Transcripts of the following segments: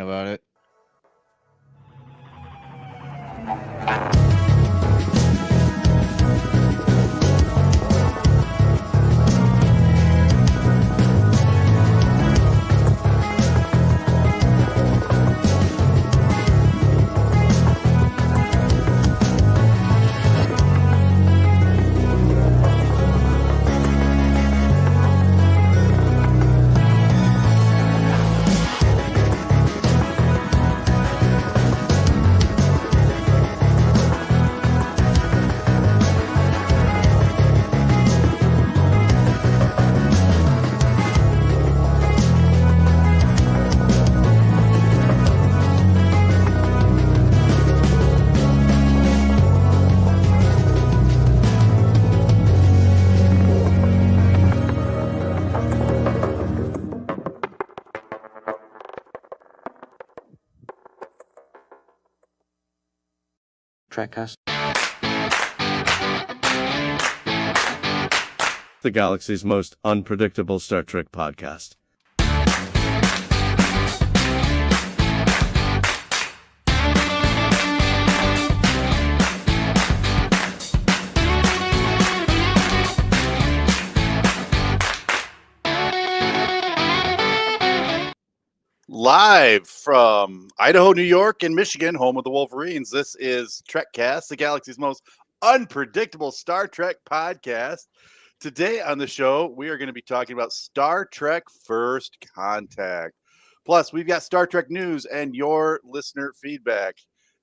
about it. Trekcast. The galaxy's most unpredictable Star Trek podcast. Live from Idaho, New York, and Michigan, home of the Wolverines, this is Trekcast, the galaxy's most unpredictable Star Trek podcast. Today on the show, we are going to be talking about Star Trek First Contact. Plus, we've got Star Trek news and your listener feedback.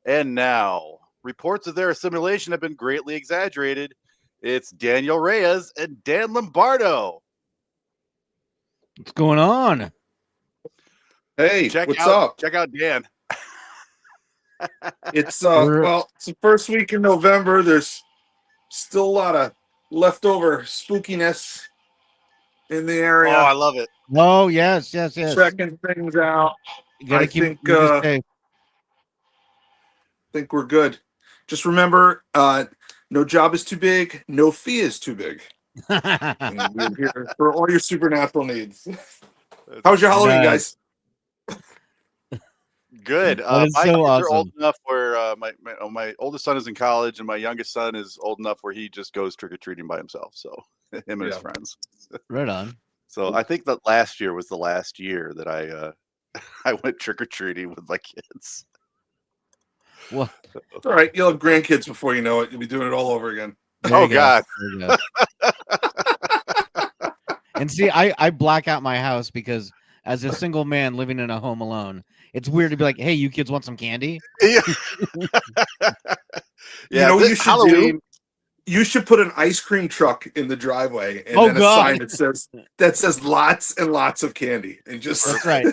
And now, reports of their assimilation have been greatly exaggerated. It's Daniel Reyes and Dan Lombardo. What's going on? Hey, what's up? Check out Dan. It's it's the first week in November. There's still a lot of leftover spookiness in the area. Oh, I love it. Oh, yes. Checking things out. You gotta I keep think we're good. Just remember, no job is too big, no fee is too big. And we're here for all your supernatural needs. How was your Halloween, guys? Good. That is My so kids awesome. are old enough where my oldest son is in college, and my youngest son is old enough where he just goes trick or treating by himself. So him and his friends. Right on. So I think that last year was the last year that I went trick or treating with my kids. Well, It's all right. You'll have grandkids before you know it. You'll be doing it all over again. there you go. God! There you go. And see, I black out my house because as a single man living in a home alone, it's weird to be like, "Hey, you kids want some candy?" Yeah. You know what you should Halloween. do? You should put an ice cream truck in the driveway and Oh, then a God. sign that says lots and lots of candy, and just That's right.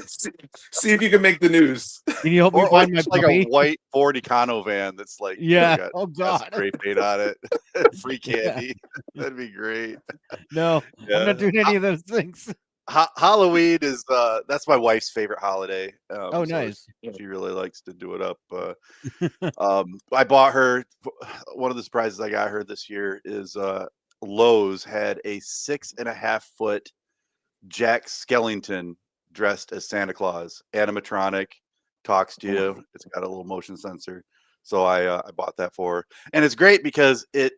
see if you can make the news. Can you help me Or find my just like puppy? a white Ford Econo van that's like Yeah. got Oh, God. spray paint on it, free candy. That'd be great. No, Yeah. I'm not doing any of those things. Halloween is that's my wife's favorite holiday. Oh, so nice. She really likes to do it up. I bought her one of the surprises I got her this year is Lowe's had a 6.5-foot Jack Skellington dressed as Santa Claus, animatronic, talks to you. It's got a little motion sensor, so I bought that for her, and it's great because it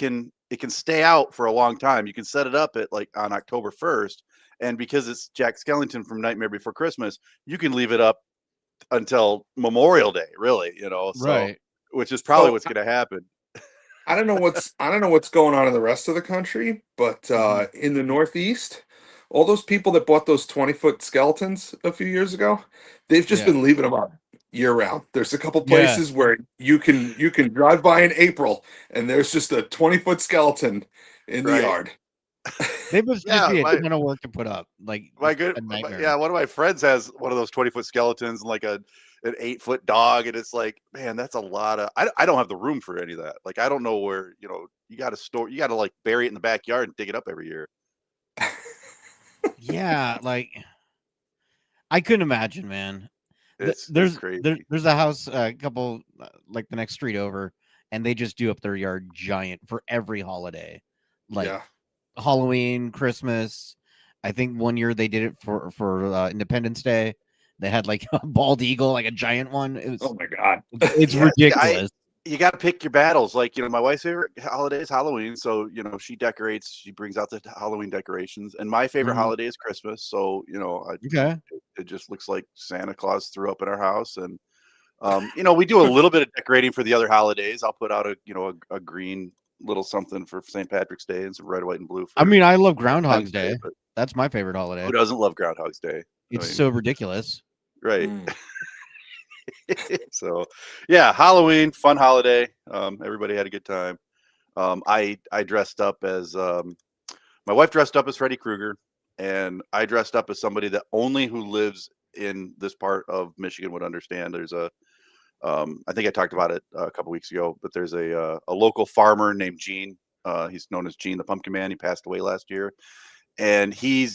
can stay out for a long time. You can set it up at like on October 1st, and because it's Jack Skellington from Nightmare Before Christmas, you can leave it up until Memorial Day, really, so, Right. which is probably what's going to happen. I don't know what's going on in the rest of the country, but in the Northeast, all those people that bought those 20-foot skeletons a few years ago, they've just been leaving them up year round. There's a couple places where you can drive by in April and there's just a 20-foot skeleton in the yard. They must just be a ton of work to put up. Like one of my friends has one of those 20-foot skeletons and like an 8-foot dog, and it's like, man, that's a lot of. I don't have the room for any of that. Like, I don't know where you got to like bury it in the backyard and dig it up every year. Yeah, like I couldn't imagine, man. It's crazy. There's a house a couple like the next street over, and they just do up their yard giant for every holiday, like Halloween, Christmas. I think one year they did it for Independence Day. They had like a bald eagle, like a giant one. Oh my god. It's Yeah, ridiculous. you got to pick your battles. Like, my wife's favorite holiday is Halloween. So, she decorates, she brings out the Halloween decorations. And my favorite holiday is Christmas. So, Okay. it just looks like Santa Claus threw up in our house. And, we do a little bit of decorating for the other holidays. I'll put out a green little something for St. Patrick's Day and some red, white, and blue. I mean, I love Groundhog's Day. But That's my favorite holiday. who doesn't love Groundhog's Day? It's so ridiculous. Right. So, yeah, Halloween, fun holiday. Everybody had a good time. I dressed up as my wife dressed up as Freddy Krueger, and I dressed up as somebody that only who lives in this part of Michigan would understand. There's I think I talked about it a couple weeks ago, but there's a local farmer named Gene. He's known as Gene the Pumpkin Man. He passed away last year, and he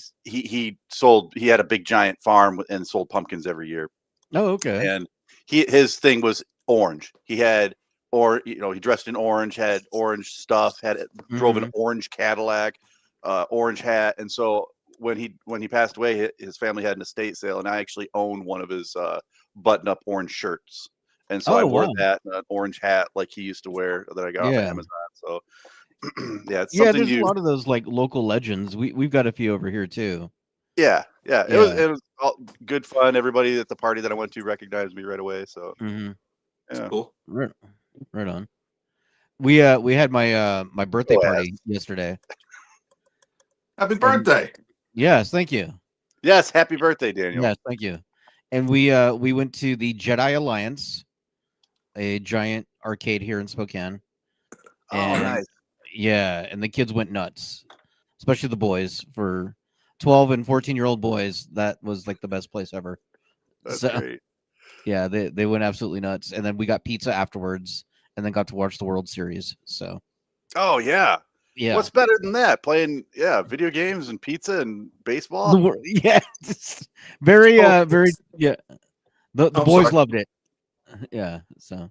had a big giant farm and sold pumpkins every year. Oh, okay. And his thing was orange. He had, he dressed in orange, had orange stuff, drove an orange Cadillac, orange hat. And so when he passed away, his family had an estate sale, and I actually own one of his button-up orange shirts. And so I wore that and an orange hat like he used to wear that I got off of Amazon. So yeah, it's something there's a lot of those like local legends. We've got a few over here too. Yeah. It was all good fun. Everybody at the party that I went to recognized me right away. So That's cool. Right on. We had my birthday party yesterday. Happy birthday! Yes, thank you. Yes, happy birthday, Daniel. Yes, thank you. And we went to the Jedi Alliance, a giant arcade here in Spokane. And, nice. Yeah, and the kids went nuts, especially the boys. For 12 and 14-year-old boys, that was like the best place ever. That's So, great. Yeah, they went absolutely nuts. And then we got pizza afterwards and then got to watch the World Series. So Oh yeah. Yeah. What's better than that? Playing video games and pizza and baseball? Yeah. Very yeah. The boys loved it. Yeah. So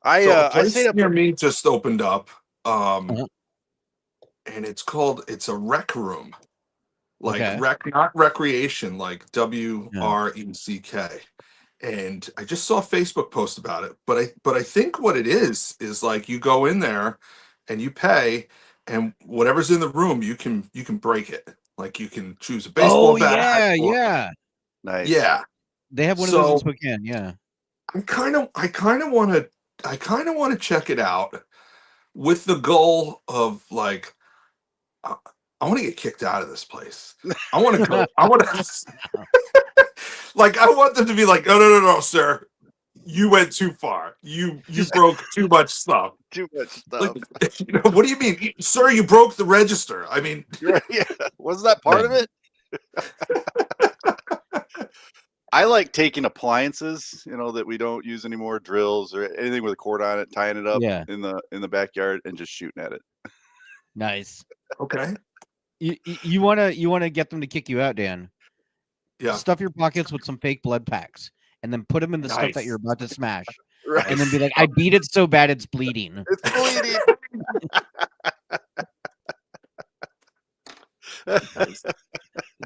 a I place stayed up near me just opened up. And it's a rec room. Like rec, not recreation, like WRECK. And I just saw a Facebook post about it. But I think what it is like you go in there and you pay, and whatever's in the room, you can break it. Like you can choose a baseball bat. Yeah. Nice. Yeah. They have one of those in Spokane, yeah. I kind of want to check it out with the goal of like I want to get kicked out of this place. I want to go. I want to like I want them to be like, no, sir. You went too far. You broke too much stuff. Too much stuff. Like, what do you mean, sir? You broke the register. I mean, yeah. Wasn't that part of it? I like taking appliances, that we don't use anymore, drills or anything with a cord on it, tying it up in the backyard and just shooting at it. Nice. Okay. You wanna get them to kick you out, Dan? Yeah. Stuff your pockets with some fake blood packs, and then put them in the stuff that you're about to smash, right. And then be like, "I beat it so bad it's bleeding." It's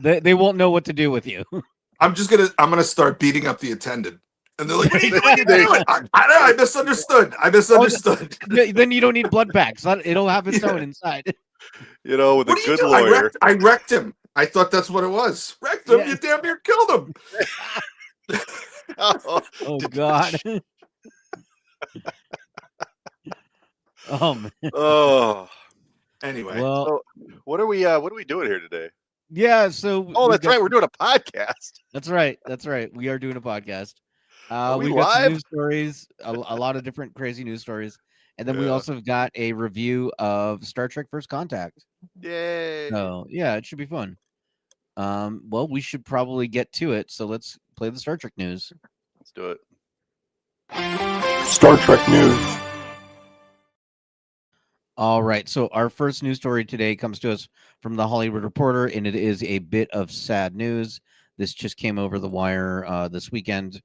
bleeding. They won't know what to do with you. I'm gonna start beating up the attendant, and they're like, "What are you doing?" I misunderstood. Then you don't need blood packs. It'll have its own inside. With a good lawyer. I wrecked him. I thought that's what it was. Wrecked him. You damn near killed him. Oh God. Oh man. Oh. Anyway. Well, so what are we doing here today? Yeah, so that's right. We're doing a podcast. That's right. We are doing a podcast. We got some live? news stories, a lot of different crazy news stories. And then we also got a review of Star Trek First Contact. Yay. So yeah, it should be fun. Well, we should probably get to it. So let's play the Star Trek news. Let's do it. Star Trek news. All right. So our first news story today comes to us from the Hollywood Reporter, and it is a bit of sad news. This just came over the wire this weekend.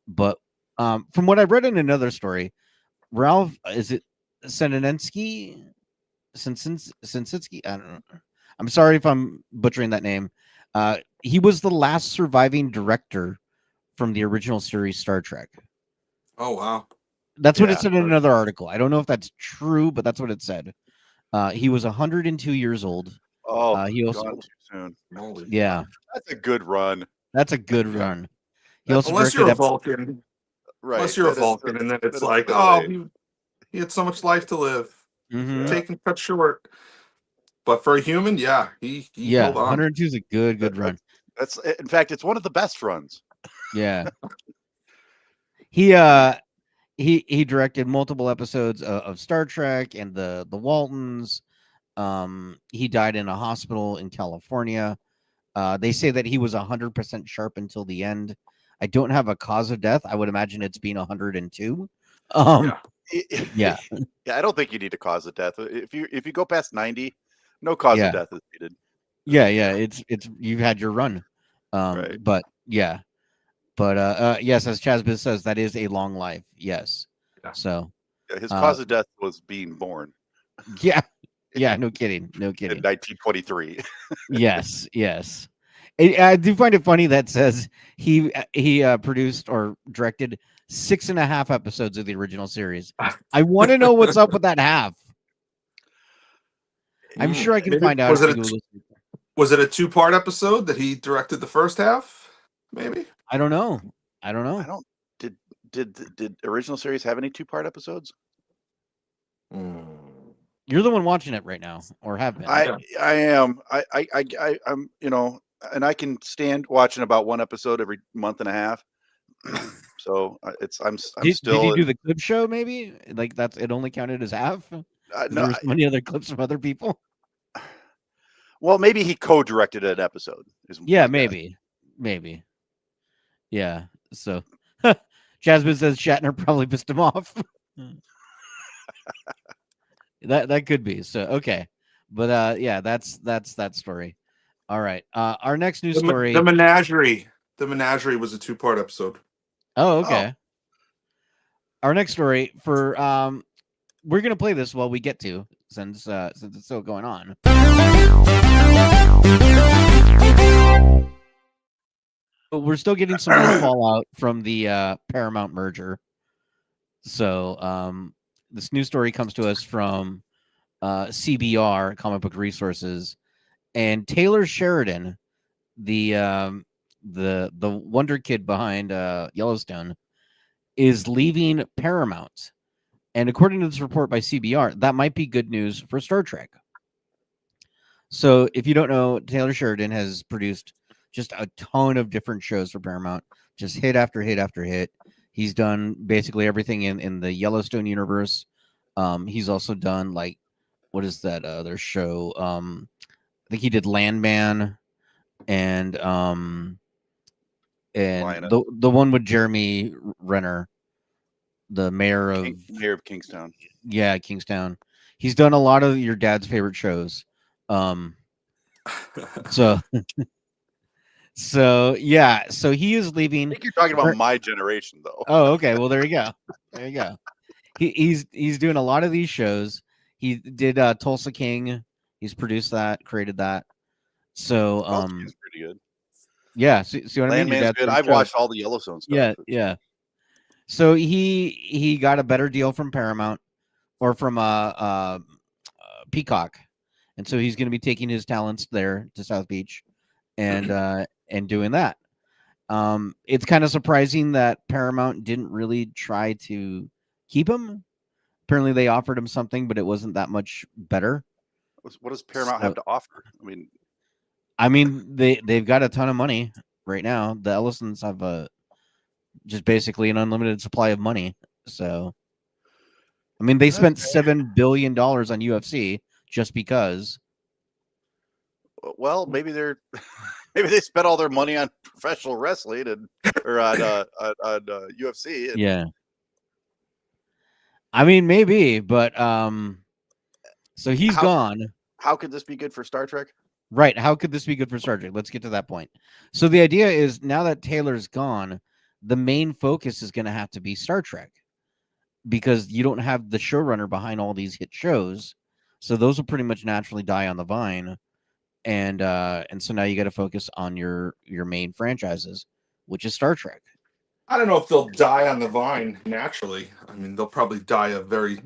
But from what I read in another story, Ralph, is it Senensky? Senensky? I don't know. I'm sorry if I'm butchering that name. He was the last surviving director from the original series Star Trek. Oh wow. That's what it Yeah. said in another article. I don't know if that's true, but that's what it said. He was 102 years old. Oh, He also, gone too soon. Holy yeah, That's a good run. that's a good run. He also Unless directed you're a Vulcan. Right. Unless you're a that is- Vulcan, and then that it's is like, middle oh, age. he had so much life to live. Mhm. Yeah. Taken cut short. But for a human, yeah, he Yeah, held on. 102 is a good run. That's in fact, it's one of the best runs. Yeah. He directed multiple episodes of Star Trek and the Waltons. He died in a hospital in California. They say that he was 100% sharp until the end. I don't have a cause of death. I would imagine it's been 102. Yeah. Yeah. Yeah, I don't think you need a cause of death. If you go past 90, no cause Yeah. of death is needed. Yeah, it's you've had your run. Right. But yeah. But yes, as Chazbiz says, that is a long life. Yes. Yeah. So Yeah, his cause of death was being born yeah. Yeah, no kidding. No in kidding. 1923. Yes. I do find it funny that says he produced or directed 6.5 episodes of the original series. I want to know what's up with that half. I'm sure I can Maybe- find out. was if it you a Google t- Was it a 2-part episode that he directed the first half? Maybe. I don't know. I don't did original series have any 2-part episodes? You're the one watching it right now, or have been. I am. I'm, and I can stand watching about one episode every month and a half. So I'm did still you do the clip show? Maybe like that's it only counted as half. no, There were so many other clips from other people. well, maybe he co-directed an episode. Yeah, my guess. maybe. Yeah. So, Jasmine says Shatner probably pissed him off. that could be. So okay, but yeah, that's that story. All right. Our next news story. The Menagerie. The Menagerie was a 2-part episode. Oh, okay. Our next story for we're gonna play this while we get to since it's still going on. But we're still getting some more fallout from the Paramount merger. So this news story comes to us from CBR, Comic Book Resources, and Taylor Sheridan, the Wonder Kid behind Yellowstone, is leaving Paramount. And according to this report by CBR, that might be good news for Star Trek. So if you don't know, Taylor Sheridan has produced just a ton of different shows for Paramount, just hit after hit after hit. He's done basically everything in the Yellowstone universe. He's also done like, what is that other show? I think he did Landman and the one with Jeremy Renner, the mayor of Kingstown. Yeah, Kingstown. He's done a lot of your dad's favorite shows. So yeah, so he is leaving. I think you're talking about my generation, though. Oh, okay. Well, there you go. There you go. He's doing a lot of these shows. He did Tulsa King. He's produced that, created that. So It's pretty good. Yeah, see what I mean? Landman's good. I've watched all the Yellowstone stuff. Yeah. So he got a better deal from Paramount or from Peacock, and so he's going to be taking his talents there to South Beach, and doing that. It's kind of surprising that Paramount didn't really try to keep him. Apparently, they offered him something, but it wasn't that much better. What does Paramount have to offer? I mean, they've got a ton of money right now. The Ellisons have just basically an unlimited supply of money. So, I mean, they spent $7 billion on UFC just because. Well, maybe they spent all their money on professional wrestling or on UFC. Yeah. I mean, maybe, but so he's gone. How could this be good for Star Trek? Right. How could this be good for Star Trek? Let's get to that point. So the idea is now that Taylor's gone, the main focus is going to have to be Star Trek because you don't have the showrunner behind all these hit shows. So those will pretty much naturally die on the vine. And so now you got to focus on your main franchises, which is Star Trek. I don't know if they'll die on the vine naturally. I mean, they'll probably die a very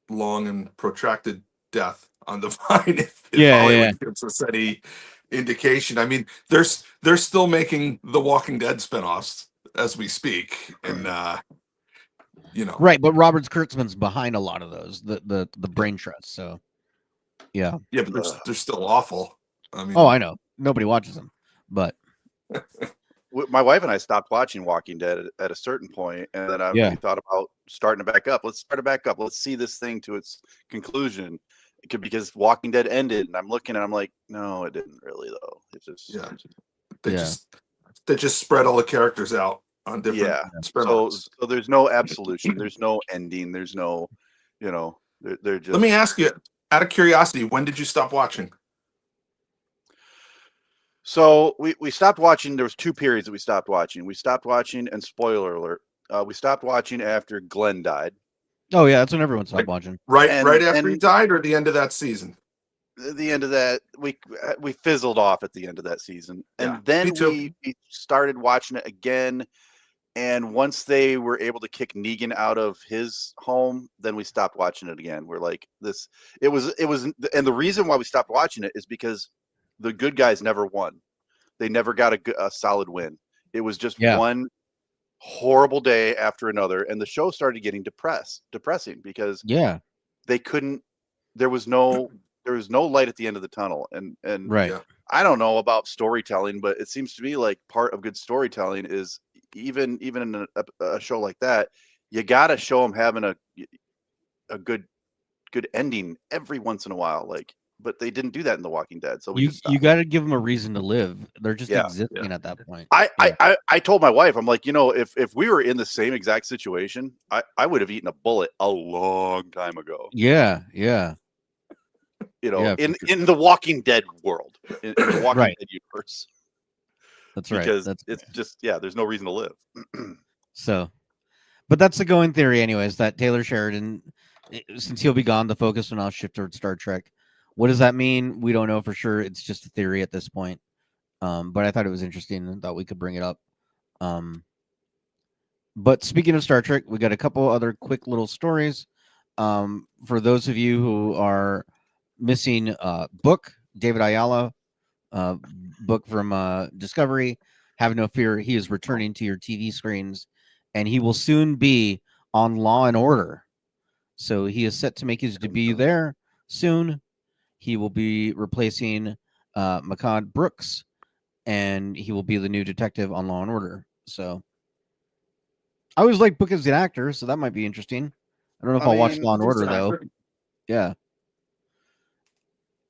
long and protracted death on the vine if Hollywood gives us any indication. I mean, they're still making the Walking Dead spinoffs as we speak, and right. But Robert Kurtzman's behind a lot of those, the brain trust. So yeah, but they're still awful. I mean, I know nobody watches them, but my wife and I stopped watching Walking Dead at a certain point, and then we thought about starting it back up. Let's start it back up. Let's see this thing to its conclusion. Because Walking Dead ended, and I'm looking and I'm like, no, it didn't really though. It just they just spread all the characters out on different so there's no absolution, there's no ending, there's no, they're just. Let me ask you, out of curiosity, when did you stop watching? So we stopped watching. There was 2 periods that we stopped watching. We stopped watching, and spoiler alert, we stopped watching after Glenn died. Oh yeah, that's when everyone stopped watching. Right after he died, or the end of that season? The end of that, we fizzled off at the end of that season, and then we started watching it again. And once they were able to kick Negan out of his home, then we stopped watching it again. We're like, this. It was, and the reason why we stopped watching it is because the good guys never won. They never got a solid win. It was just one horrible day after another, and the show started getting depressing because they couldn't. There was no light at the end of the tunnel, and I don't know about storytelling, but it seems to me like part of good storytelling is even in a show like that, you got to show them having a good ending every once in a while, like. But they didn't do that in The Walking Dead, so you got to give them a reason to live. They're just existing at that point. I told my wife, I'm like, if we were in the same exact situation, I would have eaten a bullet a long time ago. Yeah. In the Walking Dead world, in the Walking Dead universe. That's right. Because it's just there's no reason to live. So, but that's the going theory, anyways. That Taylor Sheridan, since he'll be gone, the focus will now shift towards Star Trek. What does that mean? We don't know for sure. It's just a theory at this point. But I thought it was interesting and thought we could bring it up. But speaking of Star Trek, we got a couple other quick little stories. For those of you who are missing book, David Ajala, book from Discovery, have no fear. He is returning to your TV screens, and he will soon be on Law and Order. So he is set to make his debut there soon. He will be replacing Makad Brooks, and he will be the new detective on Law and Order. So I always like Book as an actor, so that might be interesting. I don't know if I'll watch Law and Order, though. Yeah.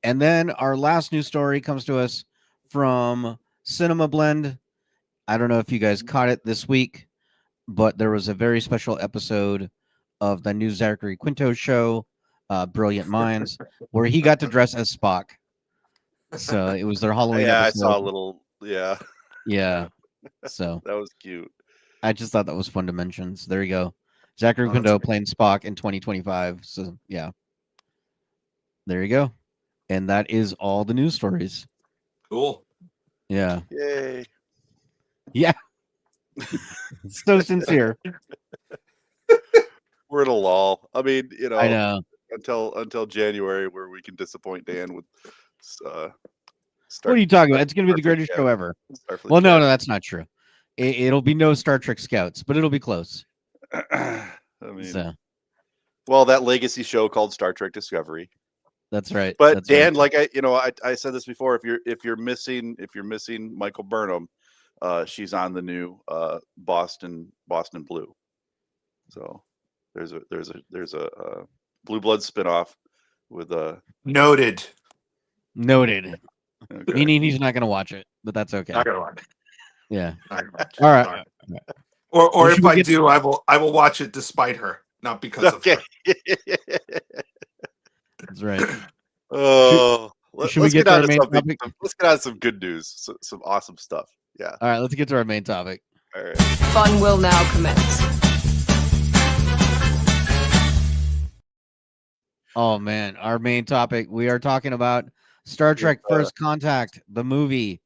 And then our last news story comes to us from Cinema Blend. I don't know if you guys caught it this week, but there was a very special episode of the new Zachary Quinto show, Brilliant Minds, where he got to dress as Spock. So it was their Halloween episode. I saw a little, Yeah. So that was cute. I just thought that was fun to mention. So there you go. Zachary Quinto playing Spock in 2025. So yeah. There you go. And that is all the news stories. Cool. Yeah. Yay. Yeah. So sincere. We're in a lull. I mean, I know. Until January, where we can disappoint Dan with. What are you talking about? It's going to be the greatest show ever. Well, no, that's not true. It'll be no Star Trek Scouts, but it'll be close. I mean, well, that legacy show called Star Trek Discovery. That's right. But that's Dan, right. like I said this before, if you're missing Michael Burnham, she's on the new Boston Blue. So there's a Blue Blood spinoff with Noted. Okay. Meaning he's not going to watch it, but that's okay. Not going to watch it. Yeah. All right. Or if I do, I will watch it despite her, not because of her. That's right. Oh, let's get on to something. Topic? Let's get on to some good news, some awesome stuff. Yeah. All right, let's get to our main topic. All right. Fun will now commence. Oh man, our main topic. We are talking about Star Trek First Contact, the movie.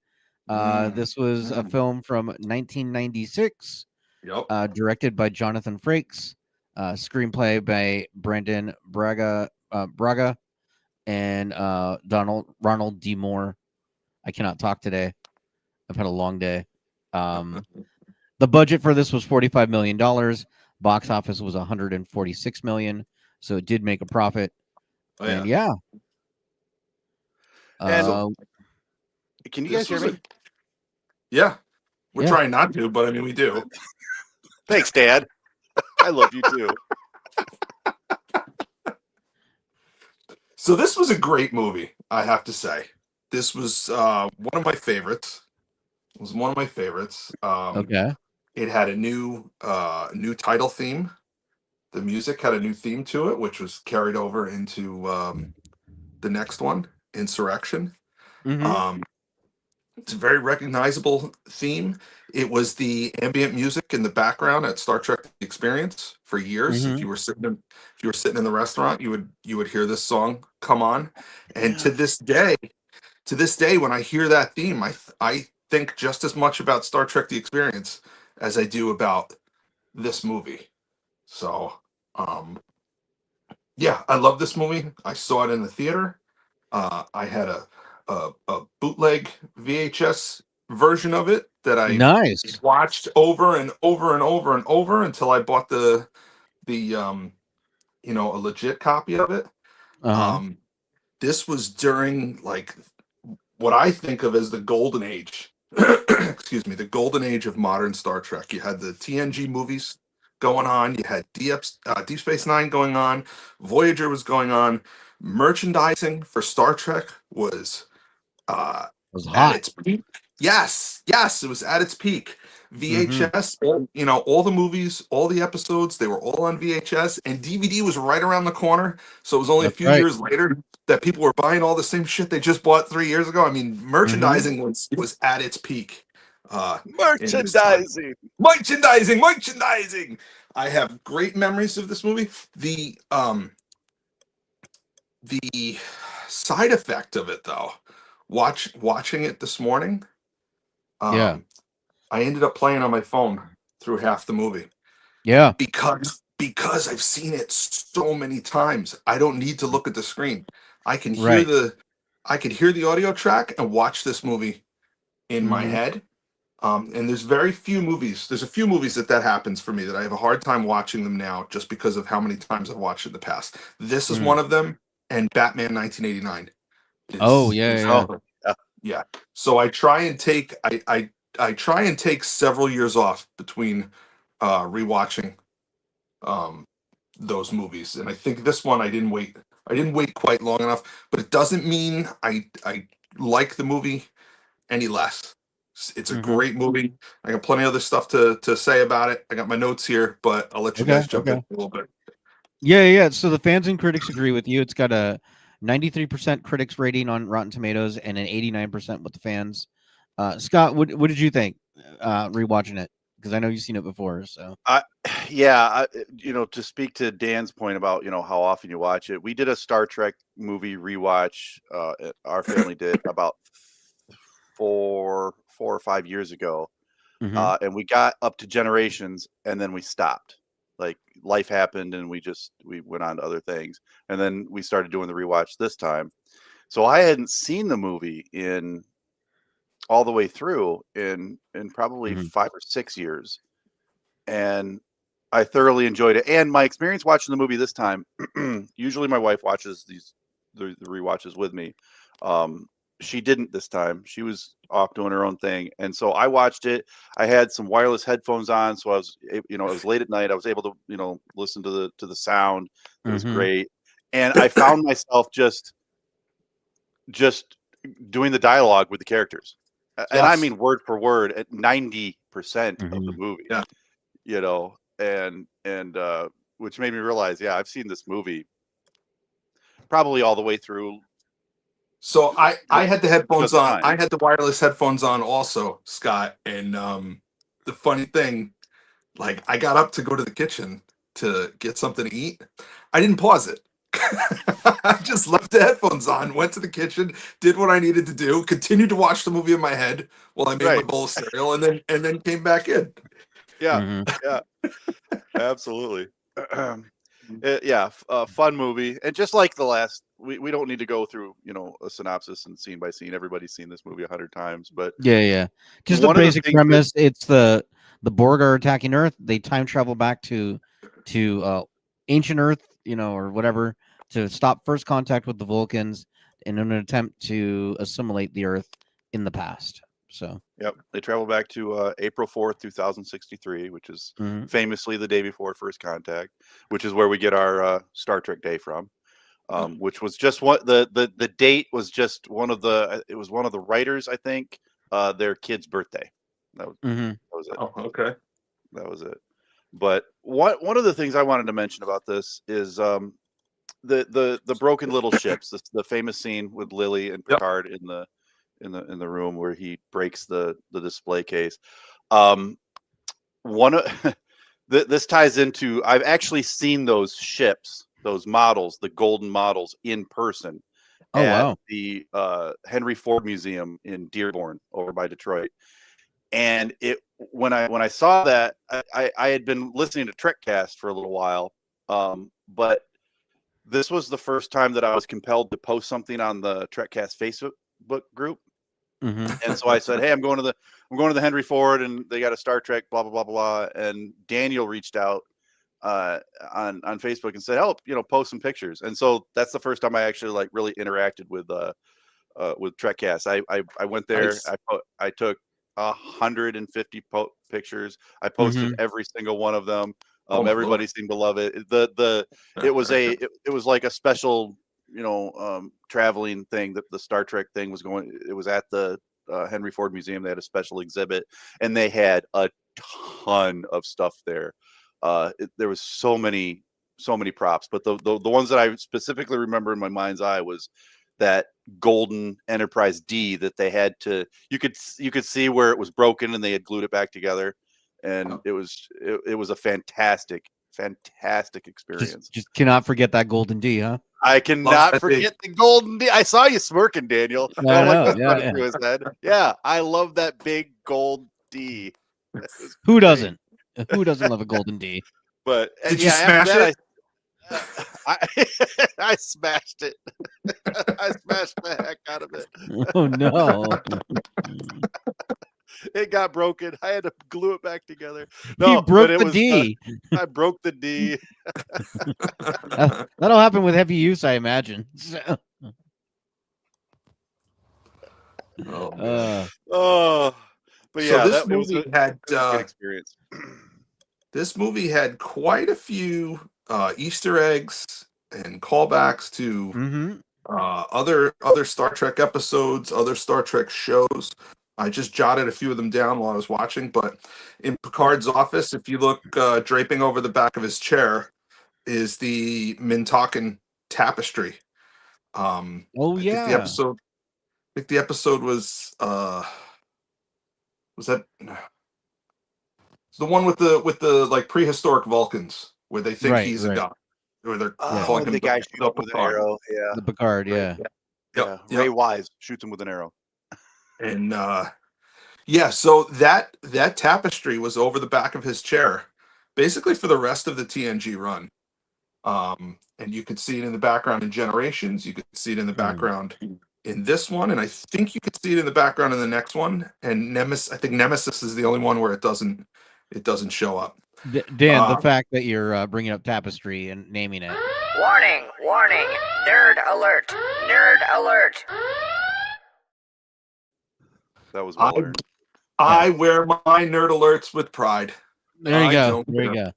This was a film from 1996, Yep. Directed by Jonathan Frakes. Screenplay by Brandon Braga and Ronald D. Moore. I cannot talk today. I've had a long day. The budget for this was $45 million. Box office was $146 million. So it did make a profit. Oh, And yeah. And can you guys hear me? Yeah. We're Yeah. trying not to, but I mean, we do. Thanks, Dad. I love you too. So this was a great movie, I have to say. This was one of my favorites. It was one of my favorites. Okay. It had a new title theme. The music had a new theme to it, which was carried over into the next one, Insurrection. Mhm. It's a very recognizable theme. It was the ambient music in the background at Star Trek: The Experience for years. If Mhm. you were sitting in the restaurant, you would hear this song come on. And to this day, when I hear that theme, I think just as much about Star Trek: The Experience as I do about this movie. So, yeah, I love this movie. I saw it in the theater. I had a bootleg VHS version of it that I Nice. watched over and over and over and over until I bought the a legit copy of it. Uh-huh. This was during like what I think of as the golden age. Excuse me, the golden age of modern Star Trek. You had the TNG movies going on. You had Deep Space Nine going on. Voyager was going on. Merchandising for Star Trek was It was at hot. its peak. Yes, it was at its peak. Mhm. VHS, all the movies, all the episodes, they were all on VHS, and DVD was right around the corner. So it was only a That's few right. years later that people were buying all the same shit they just bought 3 years ago. I mean, merchandising was at its peak. In this time. Merchandising. I have great memories of this movie. The side effect of it, though, watching it this morning, Yeah. I ended up playing on my phone through half the movie Yeah. because I've seen it so many times. I don't need to look at the screen. I can hear Right. the audio track and watch this movie in my Mhm. head. And there's very few movies. There's a few movies that happens for me that I have a hard time watching them now just because of how many times I've watched it in the past. This is Mm. one of them, and Batman 1989 Oh, is yeah, is yeah. another. Yeah. So I try and take several years off between rewatching those movies, and I think this one I didn't wait quite long enough, but it doesn't mean I like the movie any less. It's a Mhm. great movie. I got plenty of other stuff to say about it. I got my notes here, but I'll let you Okay, guys jump in okay. a little bit. Yeah. So the fans and critics agree with you. It's got a 93% critics rating on Rotten Tomatoes and an 89% with the fans. Scott, what did you think rewatching it? Because I know you've seen it before. So To speak to Dan's point about how often you watch it, we did a Star Trek movie rewatch. Our family did about 4 or 5 years ago, Mhm. and we got up to Generations, and then we stopped. Like life happened, and we went on to other things, and then we started doing the rewatch this time. So I hadn't seen the movie in all the way through in probably Mhm. 5 or 6 years, and I thoroughly enjoyed it. And my experience watching the movie this time, usually my wife watches the rewatches with me. She didn't this time. She was off doing her own thing, and so I watched it. I had some wireless headphones on, so it was late at night. I was able to listen to the sound. It was Mhm. great, and I found myself just doing the dialogue with the characters, and I Yes. mean word for word at 90% of the Mhm. movie. Yeah. And which made me realize, yeah, I've seen this movie probably all the way through. So I had the headphones dozen on. times. I had the wireless headphones on also, Scott. And the funny thing, like I got up to go to the kitchen to get something to eat. I didn't pause it. I just left the headphones on, went to the kitchen, did what I needed to do, continued to watch the movie in my head while I made my Right. bowl of cereal, and then came back in. Yeah, Mhm. yeah, absolutely. Fun movie, and just like the last, we don't need to go through a synopsis and scene by scene. Everybody's seen this movie 100 times, but Yeah. Just the one of the basic things that premise. It's the Borg are attacking Earth. They time travel back to ancient Earth, or whatever, to stop first contact with the Vulcans in an attempt to assimilate the Earth in the past. So, Yep, they travel back to April 4th, 2063, which is mhm. famously the day before first contact, which is where we get our Star Trek Day from. Which was just what the date was, just one of the it was one of the writers, I think, their kid's birthday. That was, Mhm. that was it. Oh, okay. That was it. But one of the things I wanted to mention about this is the broken little ships. The famous scene with Lily and Yep. Picard in the room where he breaks the display case. One of this ties into, I've actually seen those ships, those models, the golden models, in person Oh at wow. the Henry Ford Museum in Dearborn over by Detroit. And when I saw that, I had been listening to Trekcast for a little while, but this was the first time that I was compelled to post something on the Trekcast Facebook group. Mhm. And so I said, "Hey, I'm going to the Henry Ford, and they got a Star Trek, blah blah blah blah." And Daniel reached out on Facebook and said, "Help, post some pictures." And so that's the first time I actually like really interacted with Trekcast. I went there. Nice. I took 150 pictures. I posted Mhm. every single one of them. Oh, Everybody seemed to love it. It was like a special traveling thing that the Star Trek thing was going. It was at the Henry Ford Museum. They had a special exhibit, and they had a ton of stuff there. There was so many props, but the ones that I specifically remember in my mind's eye was that golden Enterprise-D that they had to. You could see where it was broken, and they had glued it back together, and it was a fantastic experience. Just cannot forget that golden D, huh? I Loves cannot that big. forget the golden D. I saw you smirking, Daniel. And I I'm like, know. what's Yeah, running yeah. through his head? Yeah, I love that big gold D. That was Who great. doesn't? Who doesn't love a golden D? But Did you yeah, after smash that, it? I smashed it. I smashed the heck out of it. Oh no. It got broken. I had to glue it back together. You No, but broke it the was. D. I broke the D. That'll happen with heavy use, I imagine. Oh man. Oh, but So yeah, this that it was movie had a good experience. quite a few Easter eggs and callbacks to Mm-hmm. other Star Trek episodes, other Star Trek shows. I just jotted a few of them down while I was watching. But in Picard's office, if you look, draping over the back of his chair is the Mintalkan tapestry. Oh I think the yeah. episode. I think the episode was that it's the one with the like prehistoric Vulcans where they think Right, he's a right. god, or they're Yeah. calling Oh, him the guy shoots the him with an Picard. arrow. Yeah, The Picard, right. yeah. Yeah, Yep. Ray Wise shoots him with an arrow. And yeah, so that tapestry was over the back of his chair, basically for the rest of the TNG run. And you could see it in the background in Generations. You could see it in the background in this one, and I think you could see it in the background in the next one. And I think Nemesis is the only one where it doesn't show up. Dan, the fact that you're bringing up tapestry and naming it. Warning, warning, nerd alert, nerd alert. That was well earned. I wear my nerd alerts with pride. There you I go. don't There you care. go.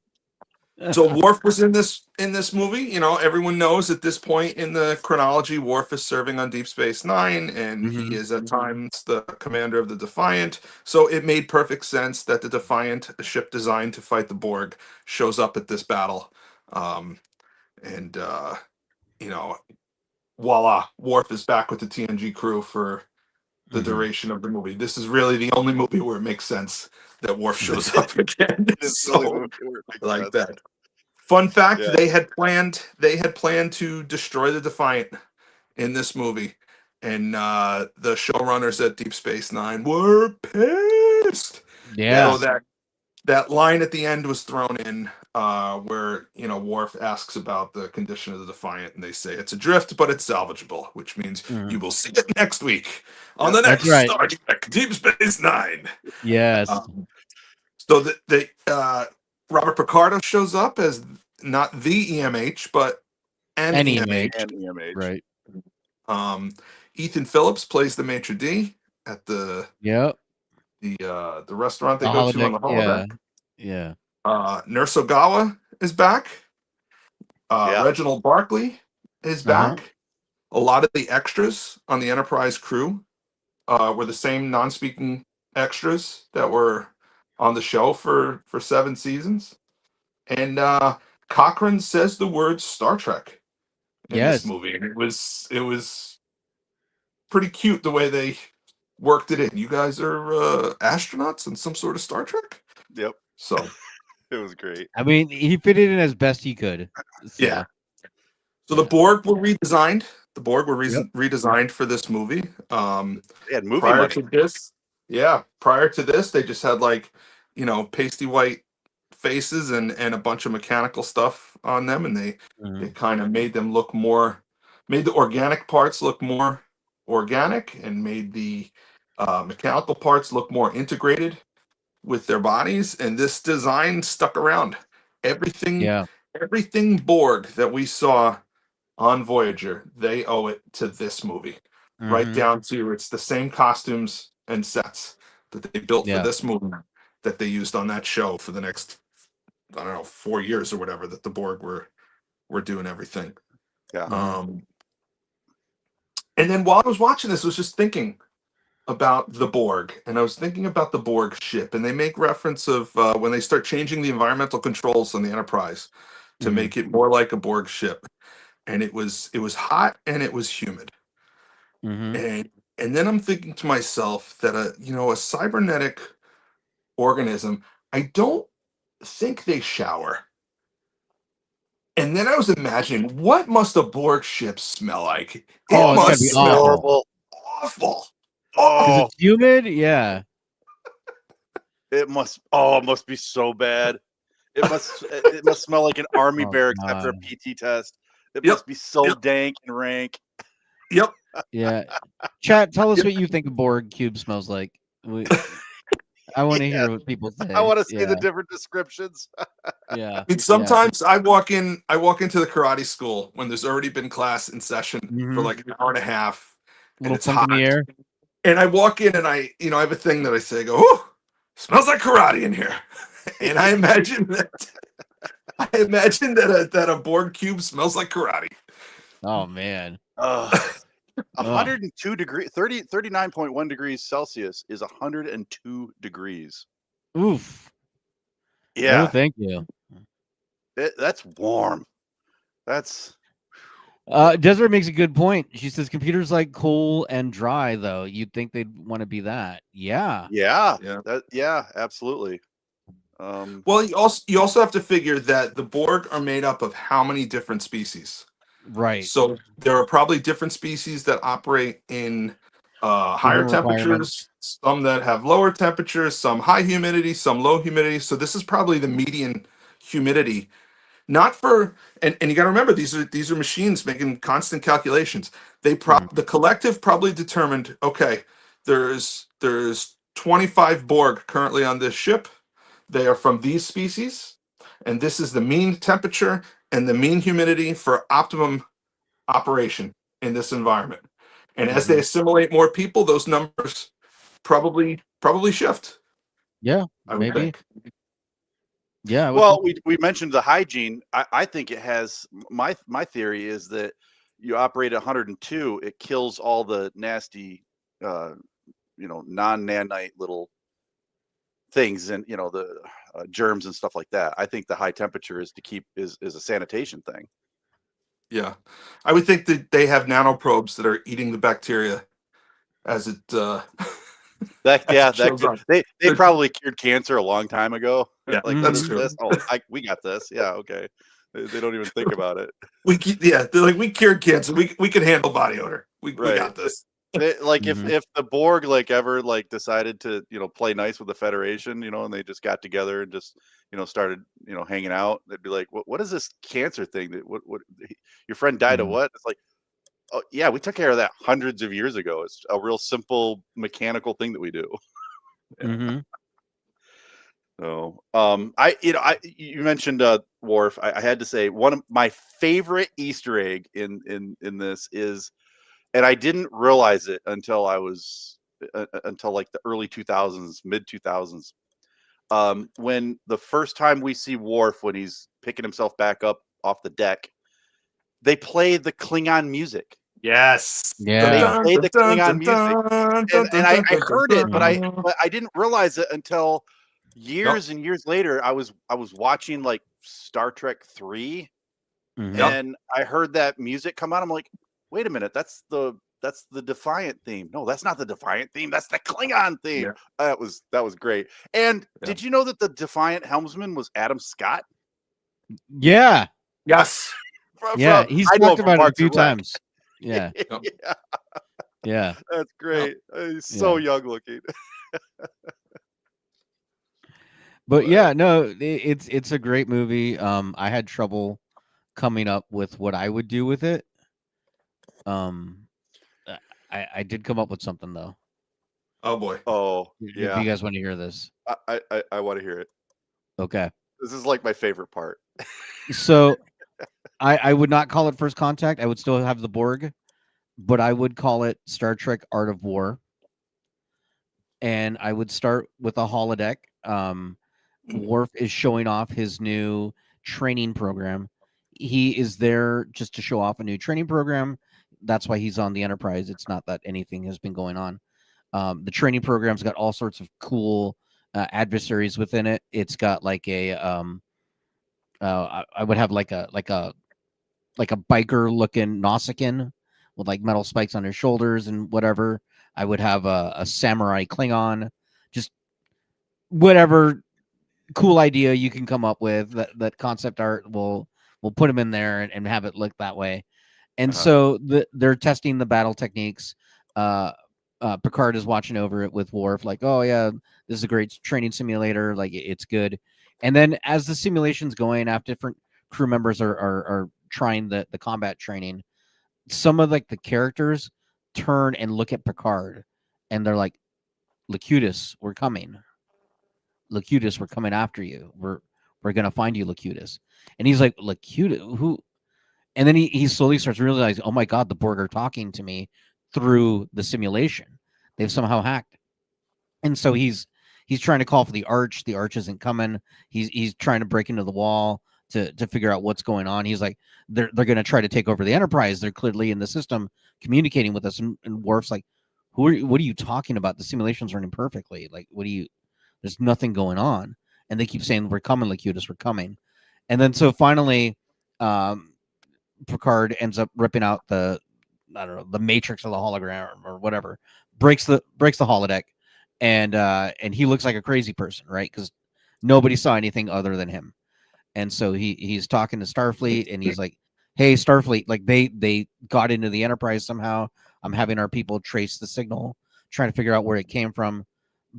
So Worf was in this movie. You know, everyone knows at this point in the chronology, Worf is serving on Deep Space Nine, and he is at times the commander of the Defiant. So it made perfect sense that the Defiant, a ship designed to fight the Borg, shows up at this battle. And you know, voila, Worf is back with the TNG crew for the duration of the movie. This is really the only movie where it makes sense that Worf shows up again. It's the only So movie where it makes like sense. that. Fun fact: Yeah. they had planned to destroy the Defiant in this movie, and the showrunners at Deep Space Nine were pissed. Yeah. So that line at the end was thrown in where Worf asks about the condition of the Defiant, and they say it's adrift, but it's salvageable, which means you will see it next week on the That's next right. Star Trek Deep Space Nine. Yes. So Robert Picardo shows up as not the EMH, but an EMH. And EMH. Right. Ethan Phillips plays the maitre d at the restaurant they go to on the holodeck. Yeah. Nurse Ogawa is back. Reginald Barkley is back. A lot of the extras on the Enterprise crew were the same non-speaking extras that were on the show for 7 seasons. And Cochran says the word Star Trek in this movie. And it was pretty cute the way they worked it in. You guys are astronauts in some sort of Star Trek? Yep. So it was great. I mean, he fit it in as best he could. So. Yeah. So the Borg were redesigned. The Borg were redesigned for this movie. They had movie prior money. to this, prior to this, they just had pasty white faces and a bunch of mechanical stuff on them, and they kind of made them look more, made the organic parts look more organic, and made the mechanical parts look more integrated with their bodies. And this design stuck around. Everything Borg that we saw on Voyager, they owe it to this movie. Right down to it's the same costumes and sets that they built for this movie that they used on that show for the next, 4 years or whatever that the Borg were doing everything. And then while I was watching this, I was just thinking about the Borg, and I was thinking about the Borg ship, and they make reference of when they start changing the environmental controls on the Enterprise to make it more like a Borg ship. And it was hot and it was humid. And then I'm thinking to myself that a cybernetic organism, I don't think they shower. And then I was imagining, what must a Borg ship smell like? It must be smell horrible. awful. Oh, it's humid. Yeah. It must be so bad. It must smell like an army barracks after a PT test. It must be so dank and rank. Yep. Yeah. Chat, tell us what you think a Borg cube smells like. I want to hear what people say. I want to see the different descriptions. Yeah. I mean, sometimes I walk into the karate school when there's already been class in session for like an hour and a half, and it's hot in the air. And I walk in and I have a thing that I say, "Ooh, smells like karate in here." And I imagine that a Borg cube smells like karate. Oh man. 102 degrees, 39.1 degrees Celsius is 102 degrees. Oof. Yeah. No, thank you. That's warm. That's. Desiree makes a good point. She says computers like cool and dry, though. You'd think they'd want to be that. Yeah. Yeah, absolutely. Well, you also have to figure that the Borg are made up of how many different species? Right. So there are probably different species that operate in higher temperatures, some that have lower temperatures, some high humidity, some low humidity. So this is probably the median humidity. Not for and you got to remember these are machines making constant calculations. The collective probably determined, okay, there's 25 Borg currently on this ship. They are from these species, and this is the mean temperature and the mean humidity for optimum operation in this environment. And as they assimilate more people, those numbers probably shift. Yeah, I would think. Yeah. Well, we mentioned the hygiene. I think it has my theory is that you operate at 102, it kills all the nasty, non-nanite little things and the germs and stuff like that. I think the high temperature is is a sanitation thing. Yeah, I would think that they have nanoprobes that are eating the bacteria as it. They probably cured cancer a long time ago. Yeah, like that's true. We got this. Yeah, okay. They don't even think about it. They're like, we cured cancer. We can handle body odor. We got this. Like Mhm. if the Borg like ever like decided to play nice with the Federation, and they just got together and just started hanging out, they'd be like, what is this cancer thing that what your friend died of Mhm. what? It's like, oh yeah, we took care of that hundreds of years ago. It's a real simple mechanical thing that we do. Yeah. Mhm. So you mentioned Worf. I had to say one of my favorite Easter egg in this is, and I didn't realize it until I was until like the early 2000s, mid 2000s. When the first time we see Worf when he's picking himself back up off the deck, they play the Klingon music. Yes. They Yeah. played the Klingon music, and I heard it, but Mhm. I didn't realize it until Yep. years and years later. I was watching like Star Trek 3, Mhm. and I heard that music come out. I'm like, wait a minute, that's the Defiant theme. No, that's not the Defiant theme. That's the Klingon theme. Yeah. That was great. And Yeah. did you know that the Defiant helmsman was Adam Scott? Yeah. Yes. Yeah. He's I know him talked from about it a Parks few and Rec. times. Yeah. Yep. Yeah, Yeah. that's great. He's so young looking. But yeah, no, it's a great movie. I had trouble coming up with what I would do with it. Uh, I did come up with something though. Oh boy. Oh If yeah, you guys want to hear this, I want to hear it. okay. This is like my favorite part. So I would not call it First Contact. I would still have the Borg, but I would call it Star Trek: Art of War. And I would start with a holodeck. Worf is showing off his new training program. He is there just to show off a new training program. That's why he's on the Enterprise. It's not that anything has been going on. The training program's got all sorts of cool adversaries within it. It's got like a I would have like a biker looking Nausicaan with like metal spikes on his shoulders and whatever. I would have a samurai Klingon, just whatever cool idea you can come up with. That concept art will put him in there and have it look that way. And so they're testing the battle techniques. Picard is watching over it with Worf, like, oh yeah, this is a great training simulator, like it's good. And then as the simulation's going, after different crew members are trying the combat training, some of like the characters turn and look at Picard, and they're like, Locutus, we're coming. Locutus, we're coming after you. We're gonna find you, Locutus. And he's like, Locutus, who? And then he slowly starts realizing, oh my god, the Borg are talking to me through the simulation. They've somehow hacked. And so he's trying to call for the Arch. The Arch isn't coming. He's trying to break into the wall to figure out what's going on. He's like, they're going to try to take over the Enterprise. They're clearly in the system communicating with us. And Worf's like, what are you talking about? The simulation's running perfectly. Like, there's nothing going on. And they keep saying, we're coming, Locutus, we're coming. And then so finally, Picard ends up ripping out the matrix of the hologram or whatever, breaks the holodeck, and he looks like a crazy person, right? Because nobody saw anything other than him. And so he's talking to Starfleet, and he's like, hey, Starfleet, like they got into the Enterprise somehow. I'm having our people trace the signal, trying to figure out where it came from,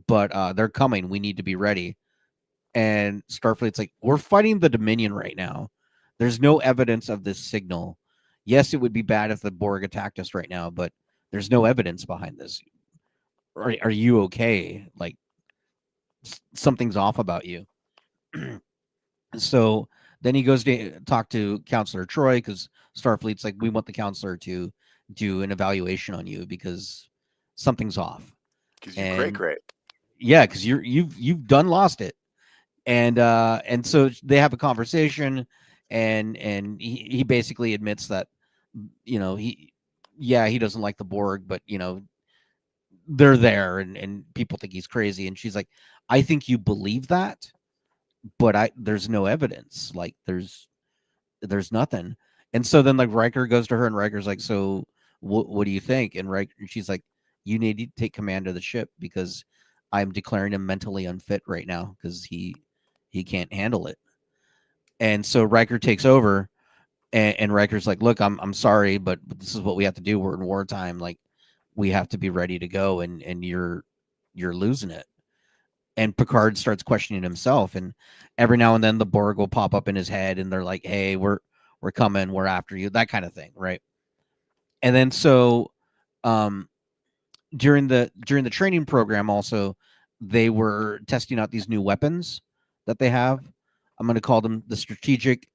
but they're coming. We need to be ready. And Starfleet's like, we're fighting the Dominion right now. There's no evidence of this signal. Yes, it would be bad if the Borg attacked us right now, but there's no evidence behind this. Are you okay? Like, something's off about you. So then he goes to talk to Counselor Troy, because Starfleet's like, we want the counselor to do an evaluation on you because something's off. Because you great. Yeah, because you've done lost it. And so they have a conversation, and he basically admits that he doesn't like the Borg, but they're there, and people think he's crazy. And she's like, I think you believe that, but there's no evidence. Like there's nothing. And so then like Riker goes to her, and Riker's like, so what do you think? And she's like, you need to take command of the ship, because I'm declaring him mentally unfit right now, because he can't handle it. And so Riker takes over, and Riker's like, look, I'm sorry, but this is what we have to do. We're in wartime. Like, we have to be ready to go, and you're losing it. And Picard starts questioning himself, and every now and then the Borg will pop up in his head, and they're like, "Hey, we're coming, we're after you," that kind of thing, right? And then so, during the training program, also they were testing out these new weapons that they have. I'm going to call them the strategic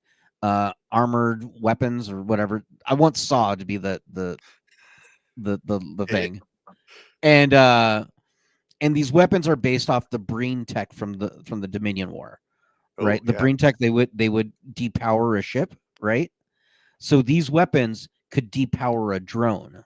armored weapons or whatever. I want SAW to be the thing, and these weapons are based off the Breen tech from the Dominion War, right? Oh, The yeah. Breen tech, they would depower a ship, right? So these weapons could depower a drone,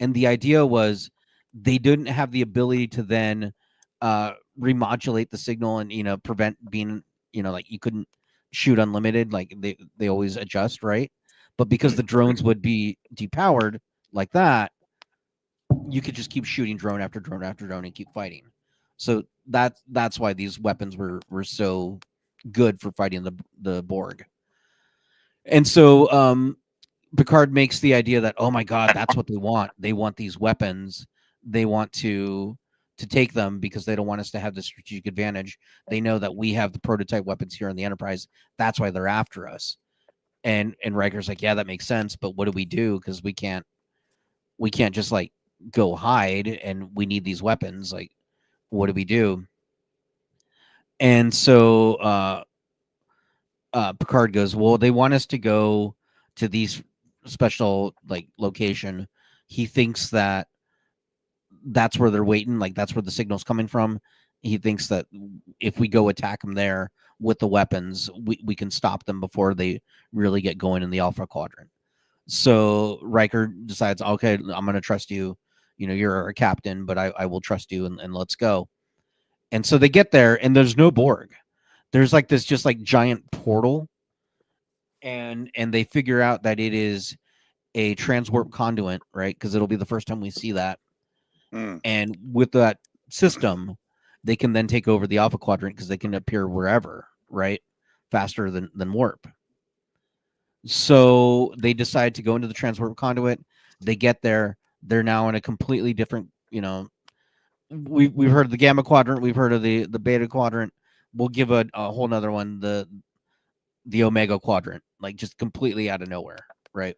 and the idea was they didn't have the ability to then remodulate the signal and prevent being like you couldn't shoot unlimited, like they always adjust, right? But because the drones would be depowered like that, you could just keep shooting drone after drone after drone and keep fighting. So that's why these weapons were so good for fighting the Borg. And so Picard makes the idea that, oh my God, that's what they want. They want these weapons. They want to take them because they don't want us to have the strategic advantage. They know that we have the prototype weapons here on the Enterprise. That's why they're after us. And Riker's like, yeah, that makes sense, but what do we do? Because we can't just like go hide, and we need these weapons. Like, what do we do? And so Picard goes, well, they want us to go to these special like location. He thinks that that's where they're waiting, like that's where the signal's coming from. He thinks that if we go attack them there with the weapons, we can stop them before they really get going in the Alpha Quadrant. So Riker decides, okay, I'm going to trust you. You're a captain, but I will trust you, and let's go. And so they get there, and there's no Borg. There's like this just like giant portal, and they figure out that it is a transwarp conduit, right? Because it'll be the first time we see that. And with that system, they can then take over the Alpha Quadrant because they can appear wherever, right? Faster than warp. So they decide to go into the transwarp conduit. They get there. They're now in a completely different, we've heard of the Gamma Quadrant. We've heard of the Beta Quadrant. We'll give a whole nother one, the Omega Quadrant, like just completely out of nowhere, right?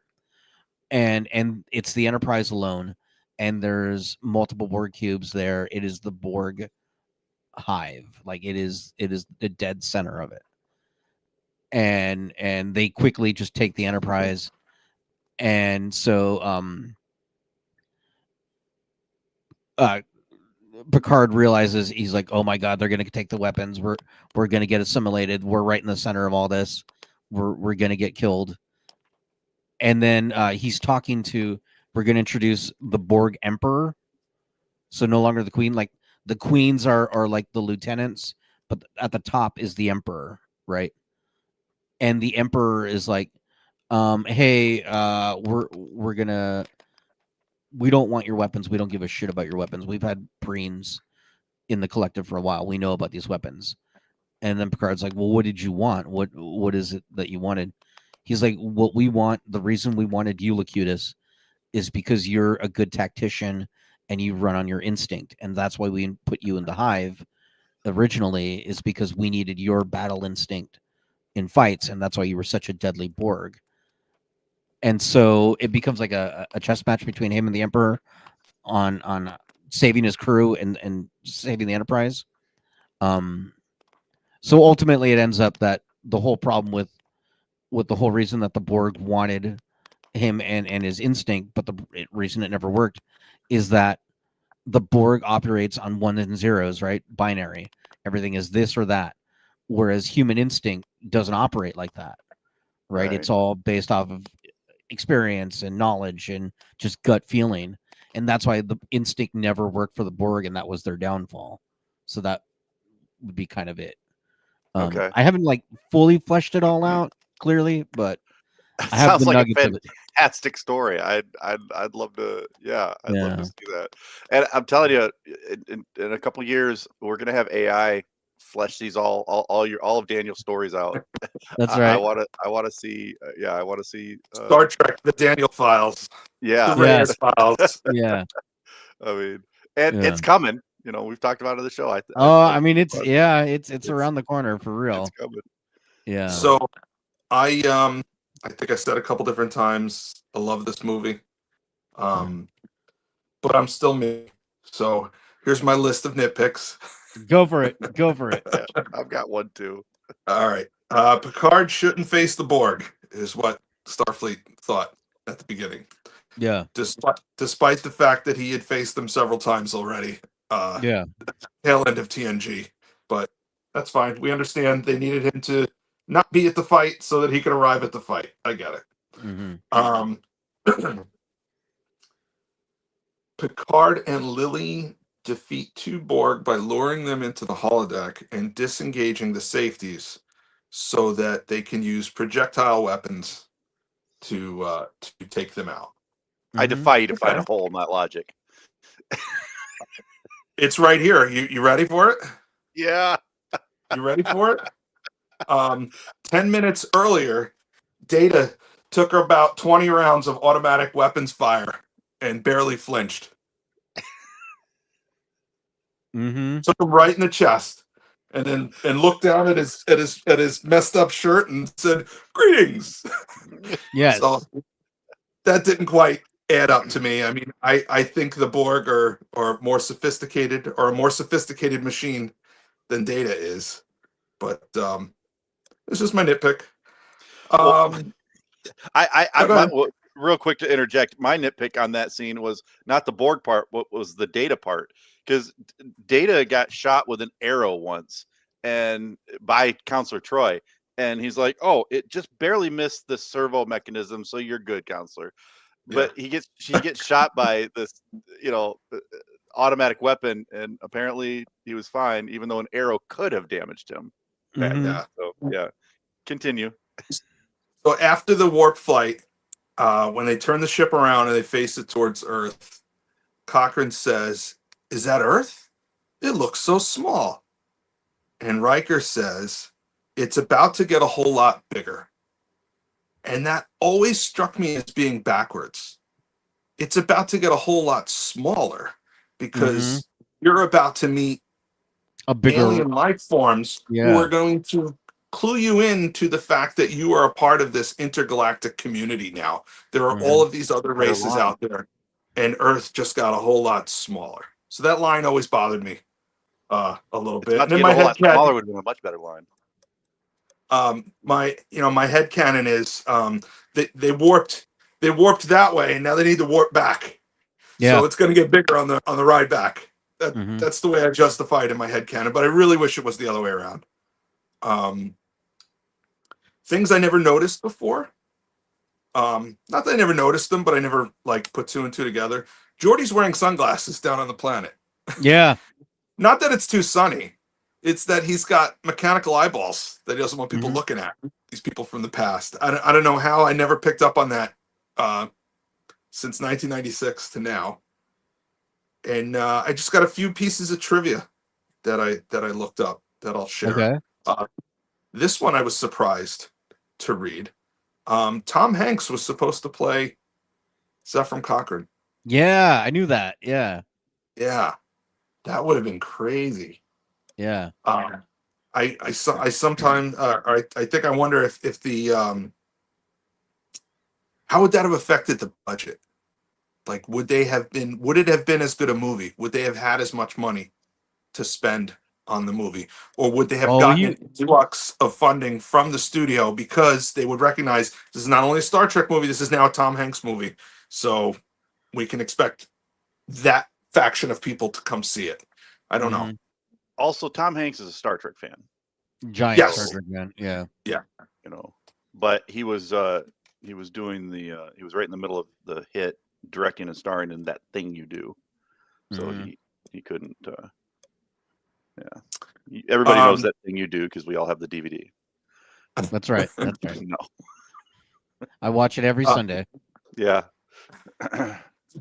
And it's the Enterprise alone, and there's multiple Borg cubes there. It is the Borg hive, like it is the dead center of it. And they quickly just take the Enterprise. And so Picard realizes, he's like, oh my God, they're going to take the weapons. We're going to get assimilated. We're right in the center of all this. We're going to get killed. And then he's talking to, we're going to introduce the Borg Emperor. So no longer the Queen. Like the Queens are like the lieutenants, but at the top is the Emperor, right? And the Emperor is like, hey, we don't want your weapons. We don't give a shit about your weapons. We've had Preens in the collective for a while. We know about these weapons. And then Picard's like, well, what did you want? What is it that you wanted? He's like, what we want, the reason we wanted you, Locutus, is because you're a good tactician and you run on your instinct. And that's why we put you in the hive originally, is because we needed your battle instinct in fights. And that's why you were such a deadly Borg. And so it becomes like a chess match between him and the Emperor on saving his crew and saving the Enterprise. So ultimately it ends up that the whole problem with the whole reason that the Borg wanted him and his instinct, but the reason it never worked, is that the Borg operates on ones and zeros, right? Binary. Everything is this or that. Whereas human instinct doesn't operate like that, right? It's all based off of experience and knowledge and just gut feeling. And that's why the instinct never worked for the Borg, and that was their downfall. So that would be kind of it. Okay. I haven't like fully fleshed it all out clearly, but I have Sounds the like a nuggets of it. fantastic story. I'd love to. Yeah, I'd love Yeah. to see that. And I'm telling you, in a couple years, we're gonna have AI flesh these all of Daniel's stories out. That's right. I want to see. I want to see. Star Trek: The Daniel Files. Yeah. The Reyes Files. Yeah. I mean, and Yeah. it's coming. You know, we've talked about it on the show. I mean, it's but it's around the corner for real. It's coming. Yeah. So I think I said a couple different times I love this movie. But I'm still me. So here's my list of nitpicks. Go for it. Go for it. Yeah, I've got one too. All right. Picard shouldn't face the Borg, is what Starfleet thought at the beginning. Yeah. Despite the fact that he had faced them several times already. Yeah. Tail end of TNG. But that's fine. We understand they needed him to not be at the fight so that he could arrive at the fight. I get it. Mm-hmm. Picard and Lily defeat two Borg by luring them into the holodeck and disengaging the safeties so that they can use projectile weapons to take them out. I defy you to find a hole in that logic. It's right here. You ready for it? Yeah. You ready for it? 10 minutes earlier, Data took about 20 rounds of automatic weapons fire and barely flinched. Mm-hmm. Took him right in the chest, and looked down at his messed up shirt and said, "Greetings." Yes. So that didn't quite add up to me. I mean, I think the Borg are more sophisticated, or a more sophisticated machine than Data is, but it's just my nitpick. Real quick to interject, my nitpick on that scene was not the Borg part, what was the Data part, because Data got shot with an arrow once and by Counselor Troy, and he's like, "Oh, it just barely missed the servo mechanism, so you're good, Counselor." But she gets shot by this, automatic weapon, and apparently he was fine, even though an arrow could have damaged him. Mm-hmm. So yeah, continue. So after the warp flight, when they turn the ship around and they face it towards Earth, Cochrane says, "Is that Earth? It looks so small." And Riker says, "It's about to get a whole lot bigger." And that always struck me as being backwards. It's about to get a whole lot smaller because you're about to meet a bigger alien life forms who are going to clue you in to the fact that you are a part of this intergalactic community now. There are all of these other races out there, and Earth just got a whole lot smaller. So that line always bothered me a little bit. And in my head, smaller would have been a much better line. My headcanon is they warped that way, and now they need to warp back. Yeah. So it's going to get bigger on the ride back. That's the way I justify it in my headcanon, but I really wish it was the other way around. Things I never noticed before. Not that I never noticed them, but I never put two and two together. Geordi's wearing sunglasses down on the planet. Yeah. Not that it's too sunny. It's that he's got mechanical eyeballs that he doesn't want people looking at. These people from the past. I don't know how I never picked up on that since 1996 to now. And I just got a few pieces of trivia that I looked up that I'll share. Okay. This one I was surprised to read. Tom Hanks was supposed to play Zefram Cochrane. Yeah, I knew that. Yeah. Yeah, that would have been crazy. Yeah. I sometimes I think I wonder if the how would that have affected the budget? Would it have been as good a movie? Would they have had as much money to spend on the movie, or would they have gotten an influx of funding from the studio because they would recognize this is not only a Star Trek movie, this is now a Tom Hanks movie, so we can expect that faction of people to come see it. I don't know. Also, Tom Hanks is a Star Trek fan. Giant Star Trek fan. Yeah. Yeah. But he was doing he was right in the middle of the hit, directing and starring in That Thing You Do. So he couldn't everybody knows That Thing You Do because we all have the DVD. That's right. That's right. No. I watch it every Sunday. Yeah.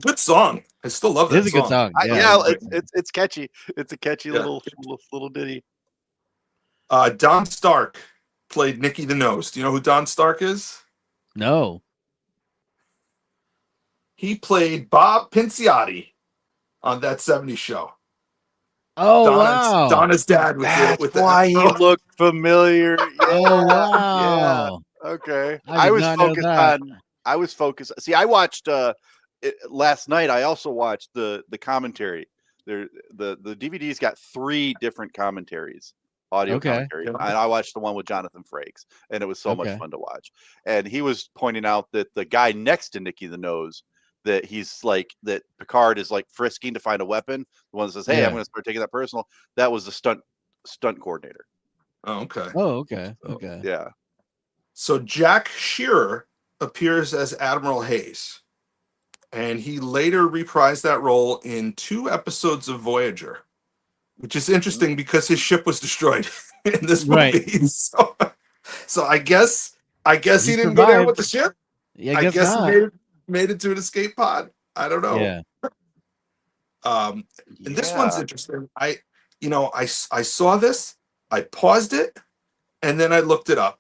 Good song. I still love that. It is a good song. It's catchy. It's a catchy little ditty. Don Stark played Nicky the Nose. Do you know who Don Stark is? No. He played Bob Pinciotti on That 70s Show. Oh, wow. Donna's dad with That's the why he afro. looked familiar. Oh, Yeah, wow. okay. I did not know that. I was focused. See, I watched last night. I also watched the commentary. The DVD's got 3 different commentaries, audio commentary, and I watched the one with Jonathan Frakes, and it was so much fun to watch. And he was pointing out that the guy next to Nicky the Nose, that he's like, that Picard is like frisking to find a weapon. The one that says, "Hey, I'm going to start taking that personal." That was the stunt coordinator. Oh, okay. Okay. Yeah. So Jack Shearer appears as Admiral Hayes, and he later reprised that role in 2 episodes of Voyager, which is interesting because his ship was destroyed in this movie. So I guess he didn't go down with the ship. Yeah, I guess not. he made it to an escape pod. I don't know. Yeah. And this one's interesting. I saw this, I paused it, and then I looked it up.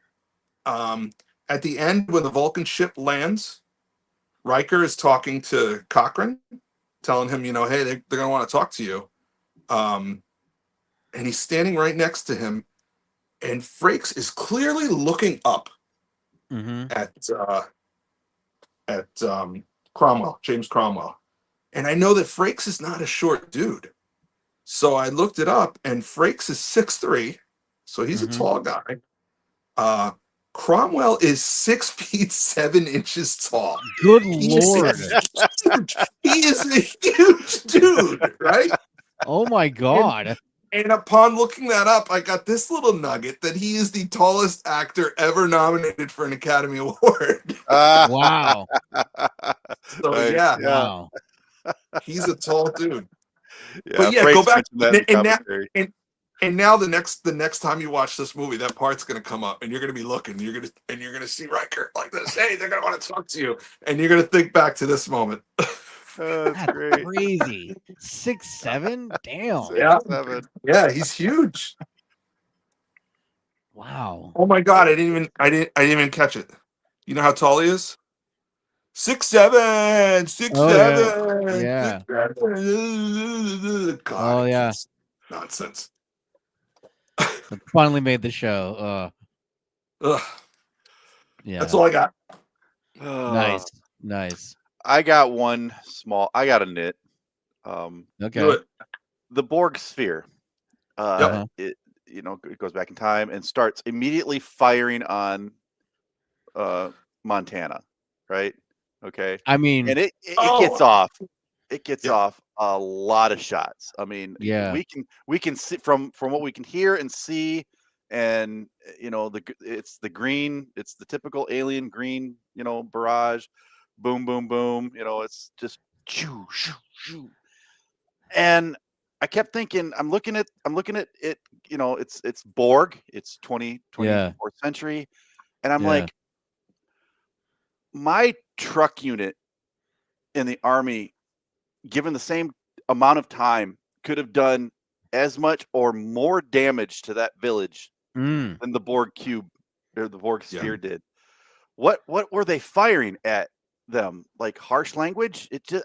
At the end, when the Vulcan ship lands, Riker is talking to Cochrane, telling him, hey, they're going to want to talk to you. And he's standing right next to him, and Frakes is clearly looking up at Cromwell, James Cromwell. And I know that Frakes is not a short dude. So I looked it up, and Frakes is 6'3", so he's a tall guy. Cromwell is 6 feet 7 inches tall. Good Lord. He is a huge dude, right? Oh my God. And upon looking that up, I got this little nugget that he is the tallest actor ever nominated for an Academy Award. Wow. So Wow. He's a tall dude. Yeah, But yeah, Frakes go back mentioned and now the next time you watch this movie, that part's gonna come up, and you're gonna be looking, you're gonna see Riker like this. Hey, they're gonna want to talk to you, and you're gonna think back to this moment. That's great. Crazy. 6'7"? Damn. Yeah, 6'7". yeah, he's huge. Wow. Oh my God, I didn't even catch it. You know how tall he is? 6'7", 6'7". Yeah. 6'7". God, Oh yeah. Nonsense. Finally made the show. Ugh. Yeah. That's all I got. Nice. I got a nit. Okay. The Borg sphere. It goes back in time and starts immediately firing on Montana, right? Okay. I mean, and it gets off. It gets off a lot of shots. I mean, we can see from what we can hear and see, and it's the green, it's the typical alien green, barrage, boom, boom, boom. It's just shoo, shoo, shoo. And I kept thinking, I'm looking at it. It's Borg. It's 24th century, and I'm like, my truck unit in the Army, given the same amount of time, could have done as much or more damage to that village than the Borg cube or the Borg sphere did. What were they firing at them? Like harsh language? It just,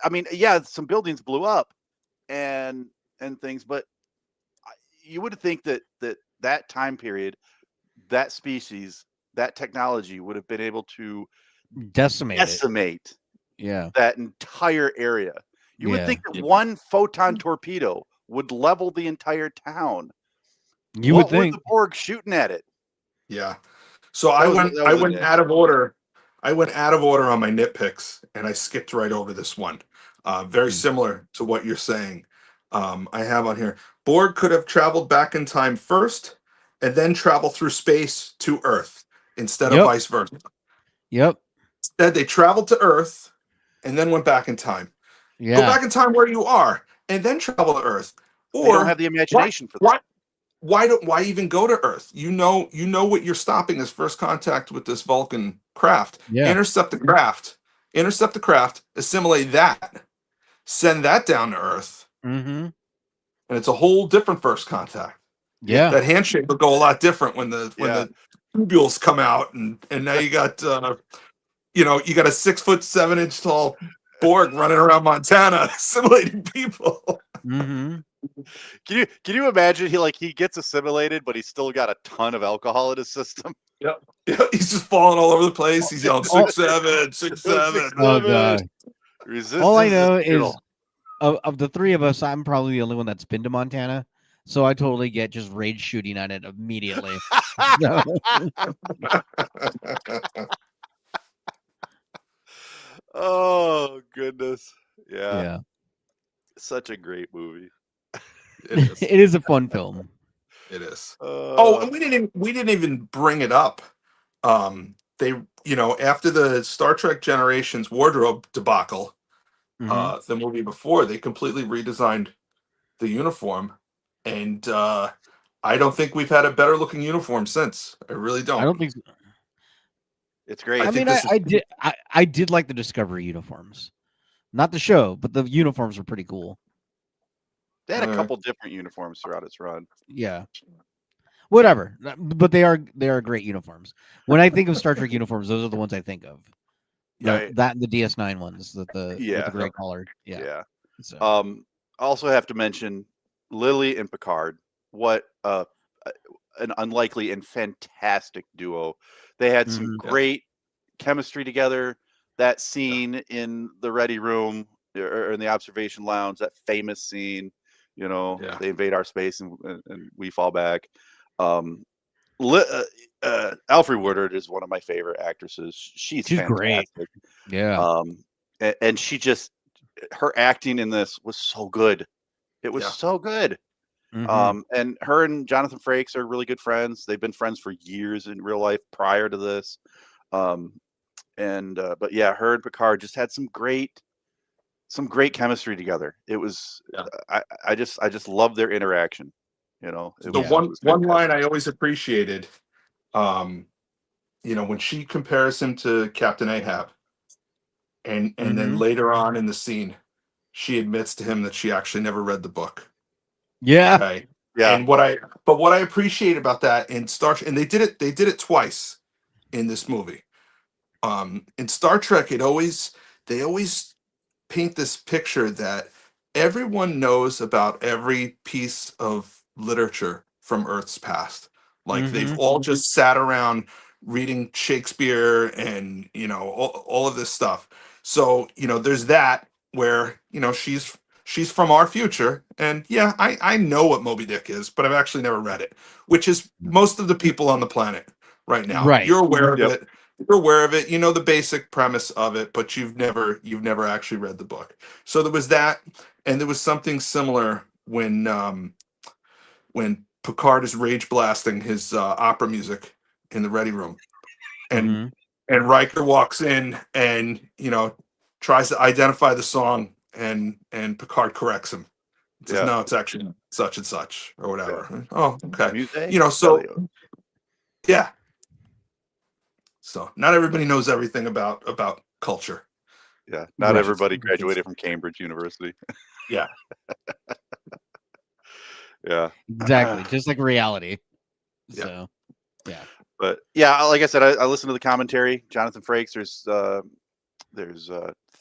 some buildings blew up and things, but you would think that time period, that species, that technology would have been able to decimate that entire area. You would think that one photon torpedo would level the entire town. You would think. Were the Borg shooting at it? Yeah. So I went out of order. I went out of order on my nitpicks, and I skipped right over this one. Very similar to what you're saying. I have on here, Borg could have traveled back in time first, and then travel through space to Earth instead of vice versa. Yep. Instead, they traveled to Earth and then went back in time. Yeah. Go back in time where you are, and then travel to Earth. Or they don't have the imagination for that. Why even go to Earth? You know what you're stopping is first contact with this Vulcan craft. Yeah. Intercept the craft, assimilate that, send that down to Earth, and it's a whole different first contact. Yeah, that handshake will go a lot different when the tubules come out, and now you got you got a 6 foot 7 inch tall Borg running around Montana assimilating people. Mm-hmm. Can you imagine he gets assimilated, but he's still got a ton of alcohol in his system? Yep. Yeah, he's just falling all over the place. He's yelling 6'7", 6'7". Oh god. Resistance All I know is is futile. of the three of us, I'm probably the only one that's been to Montana, so I totally get just rage shooting at it immediately. So, Oh goodness. Yeah. yeah, Such a great movie. It is. it is a fun film. It is. Uh, Oh, and we didn't even bring it up. They, after the Star Trek Generations wardrobe debacle, Mhm. the movie before, they completely redesigned the uniform, and I don't think we've had a better looking uniform since. I really don't. I don't think so. it's great. I think mean, this is- I did like the Discovery uniforms, not the show, but the uniforms were pretty cool. They had a Uh, couple different uniforms throughout its run. Yeah, whatever, but they are great uniforms. When I think of Star Trek uniforms, those are the ones I think of. Right. That and the DS9 ones, with the Yeah. gray collar. Yeah. Yeah. So I also have to mention Lily and Picard. What an unlikely and fantastic duo. They had some Mhm. great chemistry together. That scene in the ready room or in the observation lounge, that famous scene, Yeah. they invade our space and we fall back. Li- Alfre Woodard is one of my favorite actresses. She's great. fantastic. Yeah. And she just, her acting in this was so good. It was Yeah. so good. Mhm. And her and Jonathan Frakes are really good friends. They've been friends for years in real life prior to this. But yeah, her and Picard just had some great chemistry together. It was, Yeah. I just love their interaction. It The was, one it was one fantastic. line I always appreciated, when she compares him to Captain Ahab, and then Mhm. later on in the scene, she admits to him that she actually never read the book. Yeah. Okay. Yeah. And what I appreciate about that in and they did it twice in this movie. In Star Trek, they always paint this picture that everyone knows about every piece of literature from Earth's past. Like they've Mhm. all just sat around reading Shakespeare and all of this stuff. So there's that where she's from our future, and yeah, I know what Moby Dick is, but I've actually never read it, which is most of the people on the planet right now. Right. You're aware of Yep. it. You're aware of it. You know the basic premise of it, but you've never actually read the book. So there was that, and there was something similar when Picard is rage blasting his opera music in the ready room, and Mhm. Riker walks in and tries to identify the song, and Picard corrects him. Says, Yeah. no, it's actually such and such or whatever. Oh, okay. Music. So yeah. So not everybody knows everything about culture. Yeah. Not Right. everybody graduated from Cambridge University. Yeah. Yeah. Exactly. Just like reality. Yeah. So yeah. But yeah, like I said, I listened to the commentary. Jonathan Frakes. There's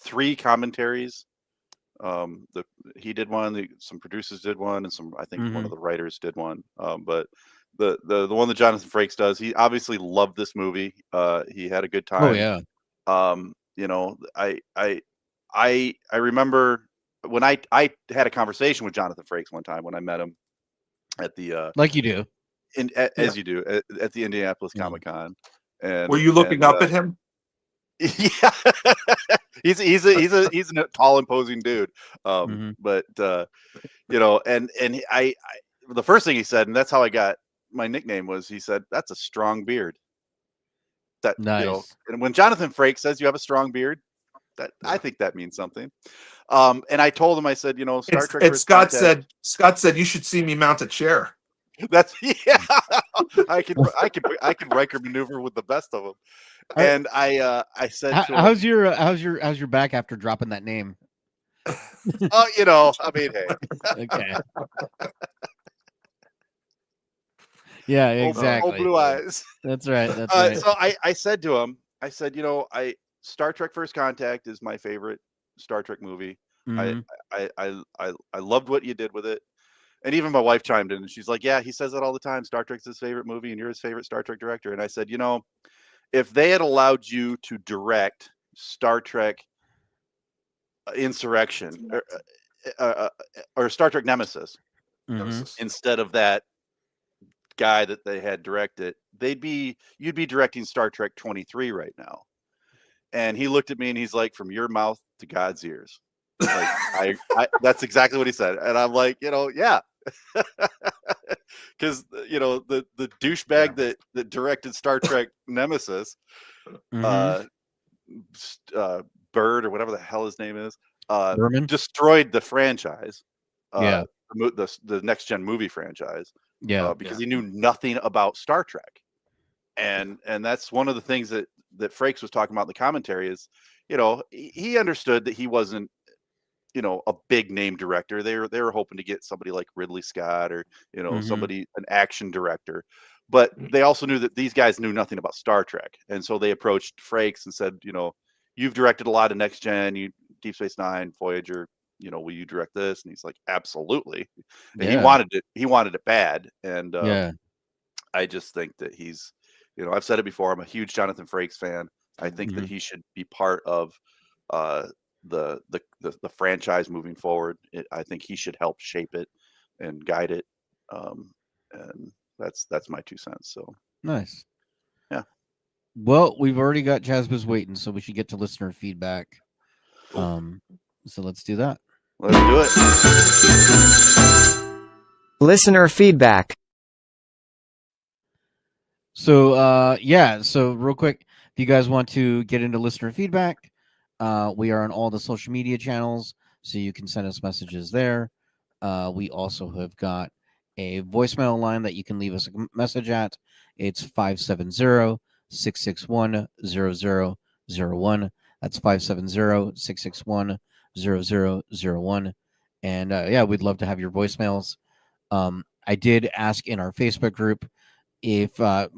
3 commentaries. He did one. Some producers did one, and I think one of Mhm. the writers did one. But the one that Jonathan Frakes does, he obviously loved this movie. He had a good Oh time. yeah. I remember when I had a conversation with Jonathan Frakes one time when I met him at the Like you do. as you do at the Indianapolis Yeah. Comic Con. And Were you looking up at him? yeah, he's a tall, imposing dude. Mhm. But and I the first thing he said, and that's how I got my nickname, was he said, "That's a strong beard." That Nice. and when Jonathan Frakes says you have a strong beard, I think that means something. And I told him, I said, Star Trek And First Contact. Scott said you should see me mount a chair. That's I can Riker maneuver with the best of them. And I said to him, How's your back after dropping that name? oh, I mean, hey, Okay. Yeah, old exactly. blue eyes. That's right. That's right. So I said to him, I said, Star Trek First Contact is my favorite Star Trek movie. Mhm. I loved what you did with it. And even my wife chimed in and she's like, yeah, he says it all the time. Star Trek's his favorite movie and you're his favorite Star Trek director. And I said, if they had allowed you to direct Star Trek Insurrection or Star Trek Nemesis Mhm. instead of that guy that they had directed, you'd be directing Star Trek 23 right now. And he looked at me and he's like, from your mouth to God's ears. Like that's exactly what he said. And I'm like, yeah. Because the douchebag that directed Star Trek Nemesis, Mhm. Bird or whatever the hell his name is, Berman? destroyed the franchise, Yeah. the next gen movie franchise, Yeah. because he knew nothing about Star Trek, and that's one of the things that Frakes was talking about in the commentary is, he understood that he wasn't, a big name director. They were hoping to get somebody like Ridley Scott or, Mhm. an action director. But they also knew that these guys knew nothing about Star Trek. And so they approached Frakes and said, you've directed a lot of next gen, Deep Space Nine, Voyager, will you direct this? And he's like, absolutely. And Yeah. he wanted it bad. And Yeah. I just think that he's, I've said it before, I'm a huge Jonathan Frakes fan. I think that Mhm. he should be part of the franchise moving forward. I think he should help shape it and guide it. And that's my 2 cents. So Nice. yeah. Well, we've already got Jasmine waiting, so we should get to listener feedback. So let's do that. Let's do it. Listener feedback. So so real quick, if you guys want to get into listener feedback, we are on all the social media channels, so you can send us messages there. We also have got a voicemail line that you can leave us a message at. It's 570-661-0001. That's 570-661-0001. And we'd love to have your voicemails. I did ask in our Facebook group if I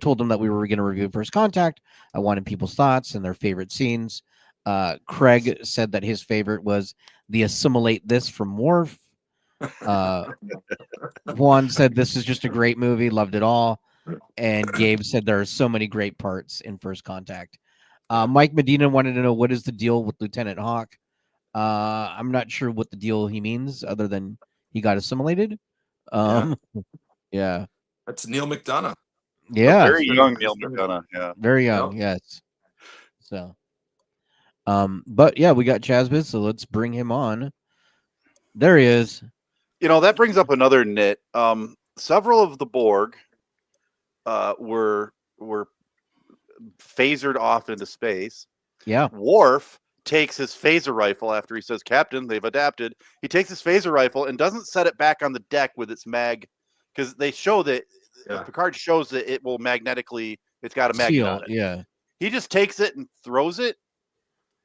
told them that we were going to review First Contact. I wanted people's thoughts and their favorite scenes. Craig said that his favorite was the assimilate this from Worf. Juan said this is just a great movie, loved it all. And Gabe said there are so many great parts in First Contact. Mike Medina wanted to know what is the deal with Lieutenant Hawk. I'm not sure what the deal he means other than he got assimilated. Yeah. That's Neil McDonough. Yeah. Very young Neil McDonough. Yeah. Very young. Yep. Yes. So, but yeah, we got Chazbis, so let's bring him on. There he is. That brings up another nit. Several of the Borg were phasered off into space. Yeah. Worf takes his phaser rifle after he says, Captain, they've adapted. He takes his phaser rifle and doesn't set it back on the deck with its mag, because they show that Picard shows that it will magnetically, it's got a magnet Seal, on it. yeah. He just takes it and throws it.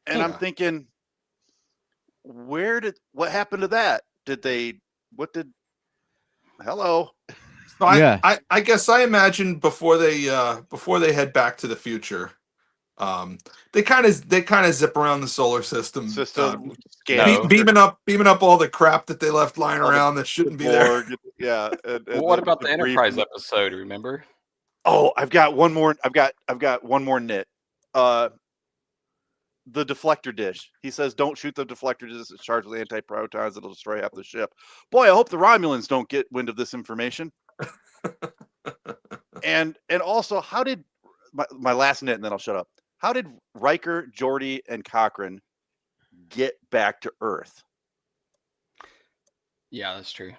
And I'm thinking, what happened to that? Hello. So I guess I imagine before they head back to the future, they kind of zip around the solar system, beaming up all the crap that they left lying around that shouldn't be there. Yeah. Well, what about the Enterprise episode? Remember? Oh, I've got one more. I've got one more nit. The deflector dish. He says, "Don't shoot the deflector dish. It's charged with anti-protons. It'll destroy half the ship." Boy, I hope the Romulans don't get wind of this information. and also, how did my last nit, and then I'll shut up. How did Riker, Geordi, and Cochrane get back to Earth? Yeah, that's true.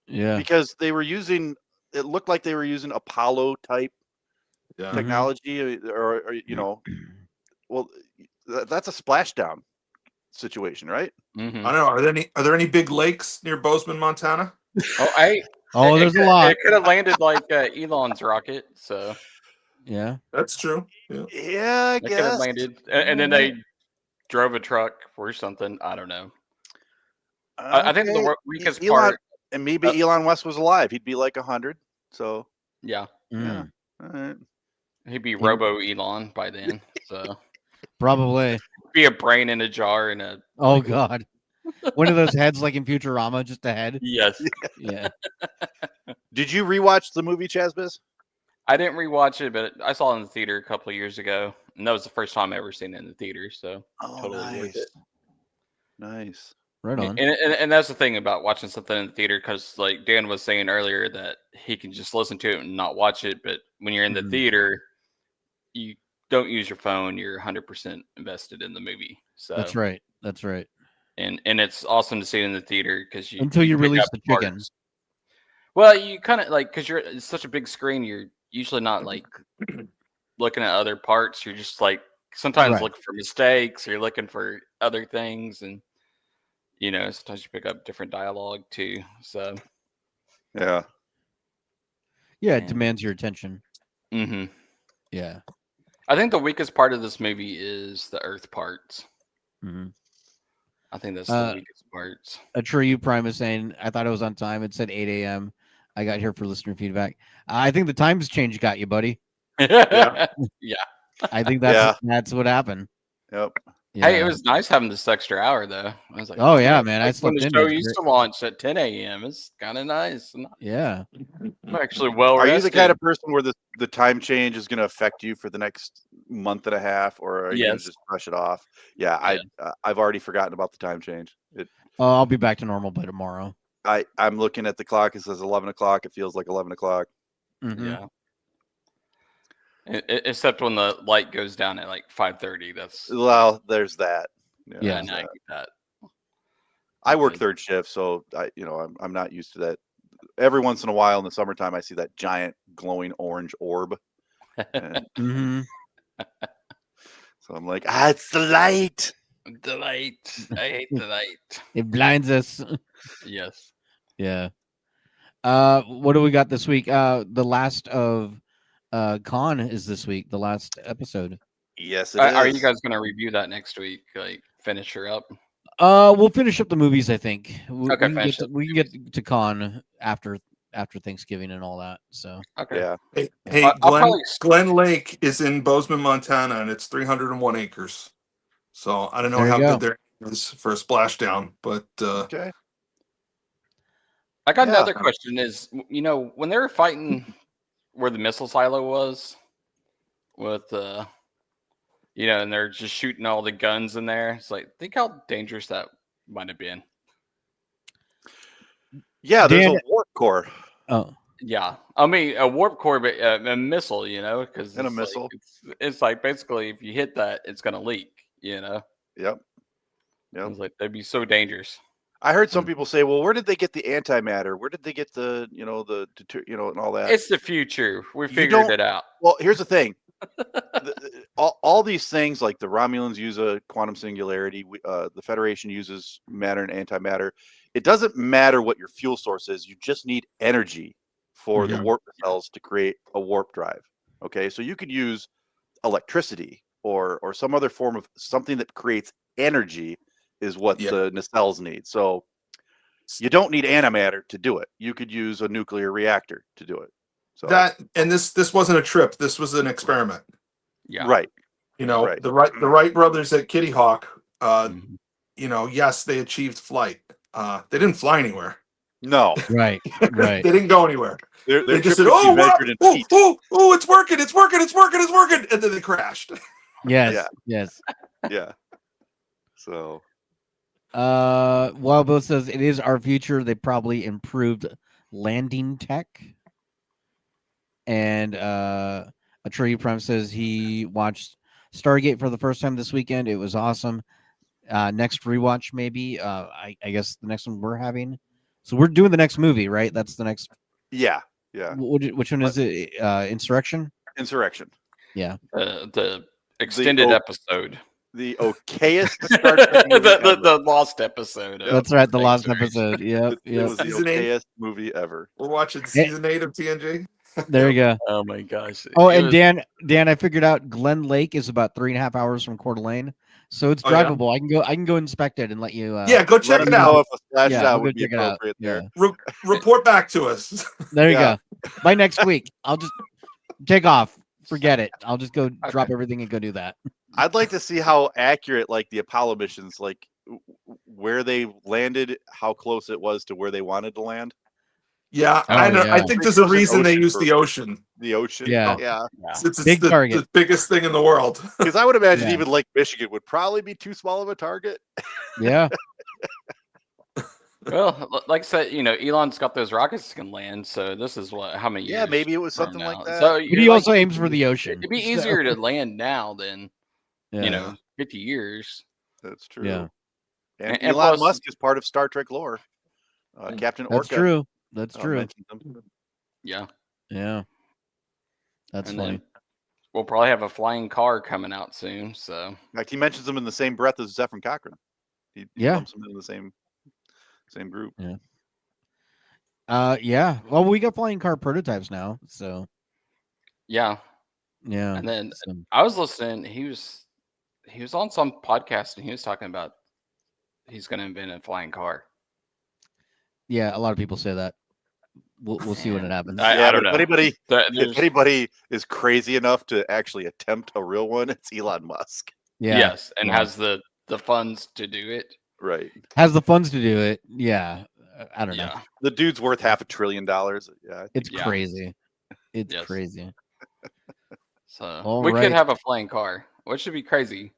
Yeah, because they were using. It looked like they were using Apollo type technology, or well, that's a splashdown situation, right? Mm-hmm. I don't know. Are there any big lakes near Bozeman, Montana? There's a lot. It could have landed like Elon's rocket, so yeah, that's true. Yeah, I it guess could have landed, and then they drove a truck or something. I don't know. I think the weakest part, and maybe Elon Musk was alive. He'd be like 100. So yeah, all right. He'd be Robo Elon by then. So Probably. Be a brain in a jar and a. Oh God. One of those heads like in Futurama, just a head. Yes. Yeah. Did you rewatch the movie, Chazbiz? I didn't rewatch it, but I saw it in the theater a couple of years ago, and that was the first time I ever seen it in the theater. So totally worth it. Nice. Right on. And that's the thing about watching something in the theater, because like Dan was saying earlier, that he can just listen to it and not watch it. But when you're in the theater, you don't use your phone. You're 100% invested in the movie. So That's right. That's right. And it's awesome to see it in the theater because until you pick release up the chicken. parts. Well, you kind of like, because it's such a big screen, you're usually not like looking at other parts. You're just like sometimes looking for mistakes, or you're looking for other things, and sometimes you pick up different dialogue too. So yeah, it demands your attention. Mm-hmm. Yeah, I think the weakest part of this movie is the Earth parts. Mm-hmm. I think that's the weakest parts. A True Prime is saying, I thought it was on time. It said 8 a.m. I got here for listener feedback. I think the times change got you, buddy. Yeah. I think that's what happened. Yep. Yeah. Hey, it was nice having this extra hour, though. I was like, oh yeah, man. I slept when the in. show used to launch at 10 a.m. It's kind of nice. Yeah. I'm actually well rested. Are you the kind of rested. person where the time change is going to affect you for the next month and a half, or are you going to just brush it off? Yeah. I've already forgotten about the time change. I'll be back to normal by tomorrow. I'm looking at the clock. It says 11 o'clock. It feels like 11 o'clock. Mm-hmm. Yeah. Except when the light goes down at like 5:30. There's that. Yeah. I get that. I work third shift, so I'm not used to that. Every once in a while in the summertime, I see that giant glowing orange orb. Mm-hmm. So I'm like, it's the light. The light. I hate the light. It blinds us. Yes. Yeah. What do we got this week? The last of Con is this week, the last episode. Yes, it is. Are you guys going to review that next week? Like finish her up? We'll finish up the movies, I think. We can get to Con after Thanksgiving and all that. So okay. Yeah. Hey, Glen Lake is in Bozeman, Montana, and it's 301 acres. So I don't know how good there is for a splashdown, but okay. I got another question. Is when they were fighting where the missile silo was, with and they're just shooting all the guns in there. It's like, think how dangerous that might have been. Yeah, there's a warp core. Oh, yeah. I mean, a warp core, but a missile, because a missile. It's like basically if you hit that, it's gonna leak. Yep. It's like that'd be so dangerous. I heard some people say, "Well, where did they get the antimatter? Where did they get the and all that?" It's the future. We figured it out. Well, here's the thing. all these things, like the Romulans use a quantum singularity, the Federation uses matter and antimatter. It doesn't matter what your fuel source is. You just need energy for the warp cells to create a warp drive. Okay, so you could use electricity or some other form of something that creates energy is what the nacelles need. So you don't need antimatter to do it. You could use a nuclear reactor to do it. So this wasn't a trip. This was an experiment. Yeah. Right. The Wright brothers at Kitty Hawk, yes, they achieved flight. They didn't fly anywhere. No. Right. They didn't go anywhere. They just said, "Oh, it's working, and then they crashed. Yes. Yeah. So Wild Bill says it is our future. They probably improved landing tech. And Atreyu Prime says he watched Stargate for the first time this weekend. It was awesome. Next rewatch, maybe. I guess the next one we're having. So we're doing the next movie, right? That's the next. Yeah. Which one is it? Insurrection. Yeah. The extended episode. The okayest Star Trek movie the lost episode. That's right. The lost episode. Yep. It was the okayest movie ever. We're watching season 8 of TNG. There you go. Oh my gosh. Oh, and Dan, I figured out Glen Lake is about 3.5 hours from Coeur d'Alene, so it's drivable. Yeah? I can go inspect it and let you. Go check it out. If a splashdown would be appropriate there. Report back to us. There you go. By next week, I'll just take off. Forget it. I'll just go drop everything and go do that. I'd like to see how accurate, like the Apollo missions, like where they landed, how close it was to where they wanted to land. Yeah, Oh, I know. I yeah. think there's a Chosen reason they ocean use for- the ocean. The ocean, Yeah. yeah. Since it's Big the target. biggest thing in the world. Because I would imagine Yeah. even Lake Michigan would probably be too small of a target. Yeah. Well, like I said, Elon's got those rockets that can land. So this is how many years? Yeah, maybe it was from something now. like that. So But you're he like, also aims for the ocean. it'd be so- easier to land now than Yeah. 50 years. That's true. Yeah. And And Elon plus- Musk is part of Star Trek lore. Captain That's Orca. true. That's true. mentioned him. Yeah. Yeah. That's And funny. then we'll probably have a flying car coming out soon. So In fact, he mentions them in the same breath as Zephyr Cochrane. He Yeah. lumps them in the same group. Yeah. Well, we got flying car prototypes now, so yeah. yeah. And then so- I was listening. He was on some podcast and he was talking about he's going to invent a flying car. yeah, a lot of people say that. We'll see when it happens. I don't but know. If anybody is crazy enough to actually attempt a real one, it's Elon Musk. Yeah. Yes, and yeah. has the funds to do it. Right. Has the funds to do it. Yeah. I don't know. Yeah. The dude's worth $500 billion. Yeah. It's Yeah. crazy. It's Yes. crazy. So All we right. could have a flying car, which would be crazy.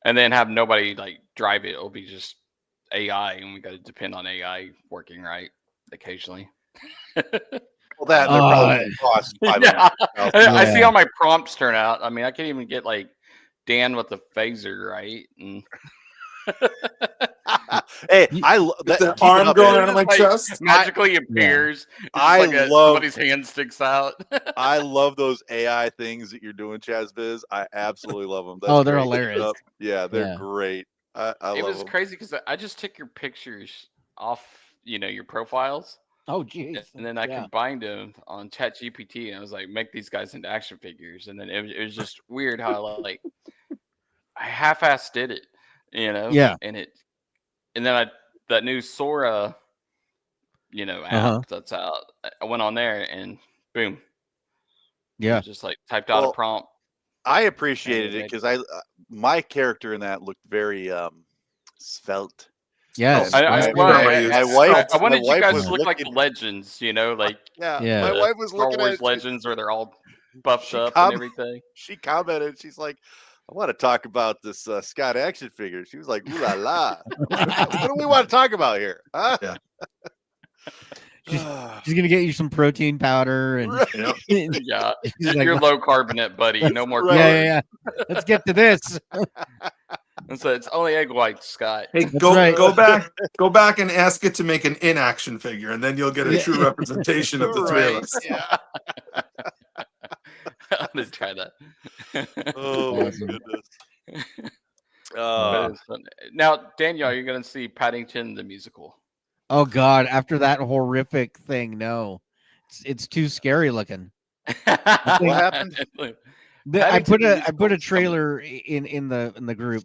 And then have nobody like drive it. It'll be just AI, and we got to depend on AI working right occasionally. Well, that probably cost Yeah. $500,000. I see how my prompts turn out. I mean, I can't even get like Dan with the phaser right. And Hey, The arm going out of my Like, chest. magically appears. It's I like love- somebody's hand sticks out. I love those AI things that you're doing, Chaz Biz. I absolutely love them. Oh, they're hilarious. Yeah, they're Yeah. great. I It love was them. crazy because I just took your pictures off, your profiles, Oh, geez. and then I combined them on ChatGPT, and I was like, make these guys into action figures, and then it was just weird how I half-assed did it, Yeah. and then that new Sora, app that's out, I went on there and boom, Yeah. just like typed out Well, a prompt. I appreciated it because my character in that looked very svelte. Yes. I My wanted you wife guys was to look like the looking- legends, like Yeah, Yeah. my wife was Star looking Wars at it. legends where they're all buffed She up com- and everything. She commented. She's like, "I want to talk about this Scott action figure." She was like, "Ooh la la!" What do we want to talk about here? Huh? Yeah. She's gonna get you some protein powder and Yeah, She's like, your low carbonate buddy. No more. Right. yeah. Let's get to this. And so it's only egg whites, Scott. Hey, That's go right. go back and ask it to make an inaction figure, and then you'll get a true representation of the three of Right, us. yeah. I'm gonna try that. Oh my Awesome. goodness. But it's fun. Now, Danielle, you're gonna see Paddington the musical. Oh God! After that horrific thing, no, it's too scary looking. What happened? I Paddington put a musical is trailer in the group.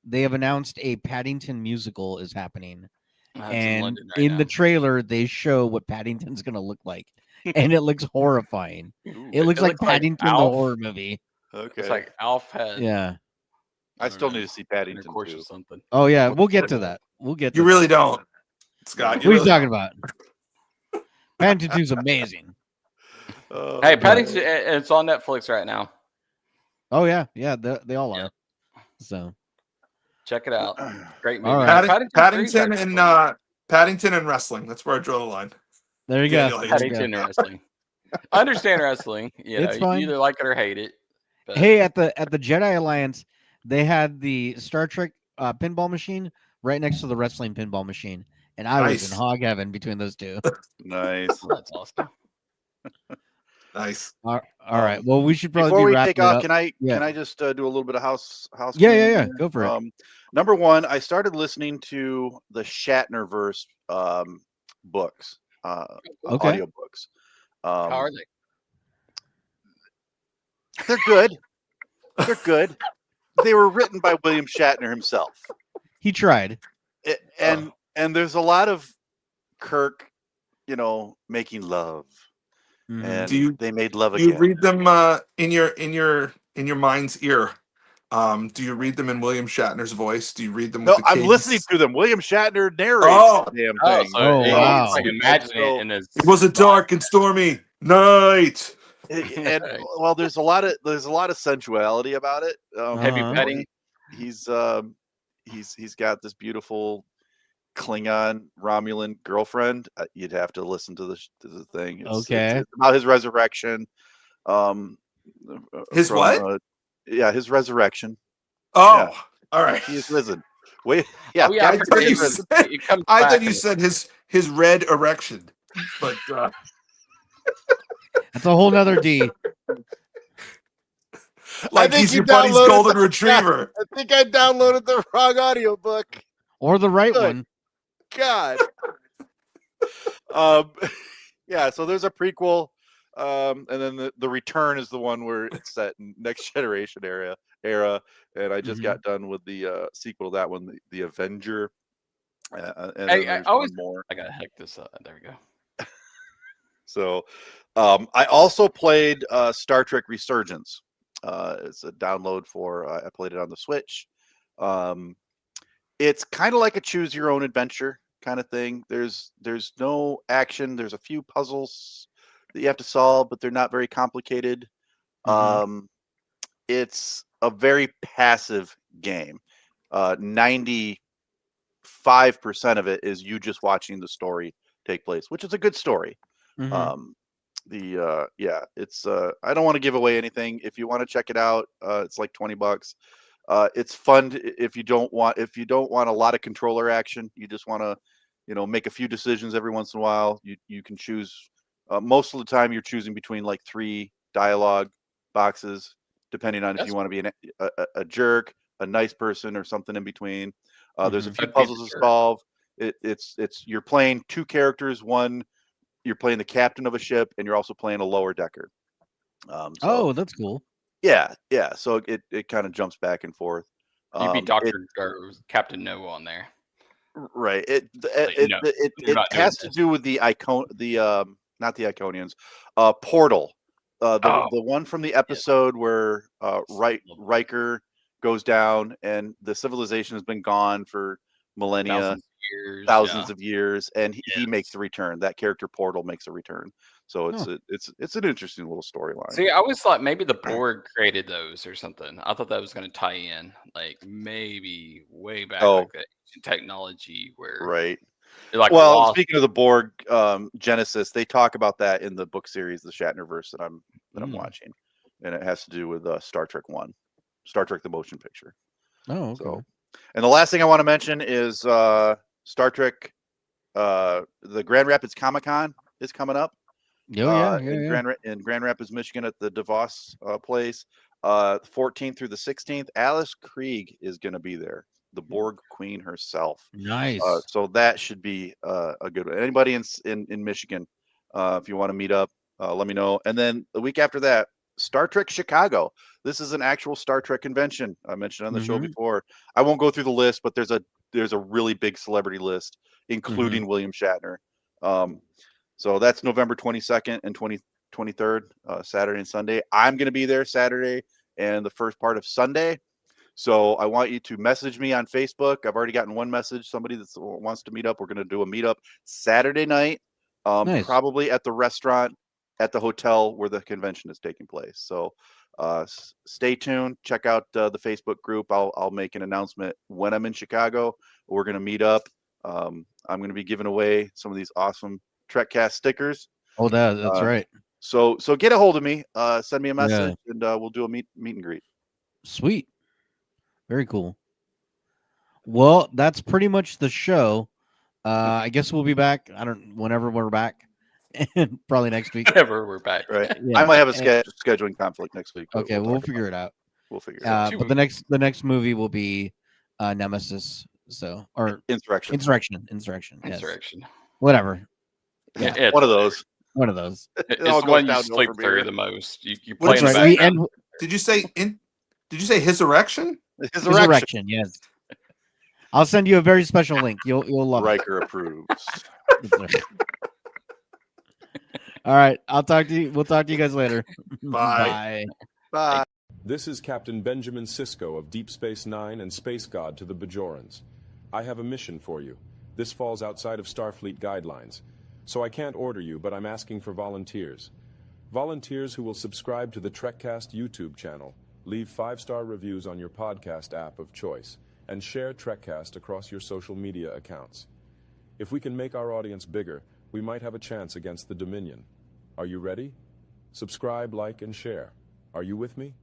They have announced a Paddington musical is happening, That's in and London right in now. the trailer they show what Paddington's gonna look like, and it looks horrifying. Ooh, It looks like looks like Paddington the Alf. horror movie. Okay. It's like Alf had Yeah. I still need to see Paddington intercourse too. or something. Oh yeah. We'll get to that. We'll get. To You that. really don't, Scott. What are you really talking about? Paddington 2's amazing. Hey, Paddington, it's on Netflix right now. Oh yeah, they all are. So Check it out. Great movie. All right. Paddington 3 's Paddington actually and Paddington and wrestling. That's where I draw the line. there you Daniel go. hates There you go. Paddington and wrestling. I understand wrestling. It's You fine. either like it or hate it. But Hey, at the Jedi Alliance, they had the Star Trek pinball machine right next to the wrestling pinball machine, and I was Nice. in hog heaven between those two. Nice. that's awesome. Nice. All right. Well, we should probably Before be we wrapping take it off, up. can I Yeah. just do a little bit of house Yeah. cleaning? Go for it. Number one, I started listening to the Shatnerverse books, Okay. audio books. How are they? They're good. They're good. They were written by William Shatner himself, He tried. and there's a lot of Kirk, making love, Mhm. and Do you- they made love You again. read them in your mind's ear, Do you read them in William Shatner's voice? Do you read them with No, the I'm cadence? listening to them. William Shatner narrates Oh. the damn Oh, thing. so Oh, he's wow. like imagining it in his. It was a dark and stormy night. And well, there's a lot of sensuality about it. Heavy Uh-huh. petting. He's got this beautiful Klingon Romulan girlfriend. You'd have to listen to the thing. Okay. It's about his resurrection. His what? His resurrection. Oh, Yeah. all right. He is risen. Wait, yeah. Oh, yeah, I thought you said, it comes I back thought you and- said his red erection, but That's a whole nother D. like think he's you your buddy's downloaded golden the- retriever. I think I downloaded the wrong audiobook. Or the right Good. one. God. Yeah, so there's a prequel, and then the return is the one where it's set in Next Generation era, and I just got done with the sequel to that one, the Avenger. And then there's one more. I gotta hack this up. There we go. So, I also played Star Trek Resurgence. It's a download for. I played it on the Switch. It's kind of like a choose your own adventure kind of thing. There's no action. There's a few puzzles that you have to solve, but they're not very complicated. It's a very passive game. 95% of it is you just watching the story take place, which is a good story. It's I don't want to give away anything. If you want to check it out, it's like $20. It's fun if you don't want a lot of controller action. You just want to, make a few decisions every once in a while. You can choose. Most of the time, you're choosing between like 3 dialogue boxes, depending on if you want to be a jerk, a nice person, or something in between. There's a few puzzles to solve. It's you're playing 2 characters. One, you're playing the captain of a ship, and you're also playing a lower decker. Oh, that's cool. Yeah. So it kind of jumps back and forth. You'd be Doctor or Captain No on there, right? It has to do with the not the Iconians, Portal, the one from the episode where Riker goes down and the civilization has been gone for millennia, thousands of years, and he makes the return. That character Portal makes a return. So it's an interesting little storyline. See, I always thought maybe the Borg created those or something. I thought that was going to tie in, like maybe way back, like that technology where speaking of the Borg Genesis, they talk about that in the book series, the Shatnerverse that I'm watching, and it has to do with Star Trek 1, Star Trek the Motion Picture. Oh, okay. So, and the last thing I want to mention is Star Trek. The Grand Rapids Comic-Con is coming up. In Grand Rapids, Michigan, at the DeVos place, 14th through the 16th. Alice Krieg is going to be there, the Borg Queen herself. Nice. So that should be a good one. Anybody in Michigan, if you want to meet up, let me know. And then the week after that, Star Trek Chicago. This is an actual Star Trek convention I mentioned on the show before. I won't go through the list, but there's a really big celebrity list, including William Shatner. So that's November 22nd and 23rd, Saturday and Sunday. I'm going to be there Saturday and the first part of Sunday. So I want you to message me on Facebook. I've already gotten one message, somebody that wants to meet up. We're going to do a meetup Saturday night, probably at the restaurant at the hotel where the convention is taking place. So stay tuned. Check out the Facebook group. I'll make an announcement when I'm in Chicago. We're going to meet up. I'm going to be giving away some of these awesome Trekcast stickers. Oh, that's right. So get a hold of me. Send me a message, and we'll do a meet and greet. Sweet. Very cool. Well, that's pretty much the show. I guess we'll be back. Whenever we're back. Probably next week. Whenever we're back. Right. Yeah. I might have a scheduling conflict next week. Okay, we'll figure it out. We'll figure it out. But the next movie will be Nemesis. So, or Insurrection. Yes. Whatever. Yeah, one of those. It's the one you sleep through the most. You play in the right. background. Did you say his erection? His erection, yes. I'll send you a very special link. You'll love it. Riker approves. All right. We'll talk to you guys later. Bye. Bye. This is Captain Benjamin Sisko of Deep Space Nine and Space God to the Bajorans. I have a mission for you. This falls outside of Starfleet guidelines, so I can't order you, but I'm asking for volunteers. Volunteers who will subscribe to the Trekcast YouTube channel, leave 5-star reviews on your podcast app of choice, and share Trekcast across your social media accounts. If we can make our audience bigger, we might have a chance against the Dominion. Are you ready? Subscribe, like, and share. Are you with me?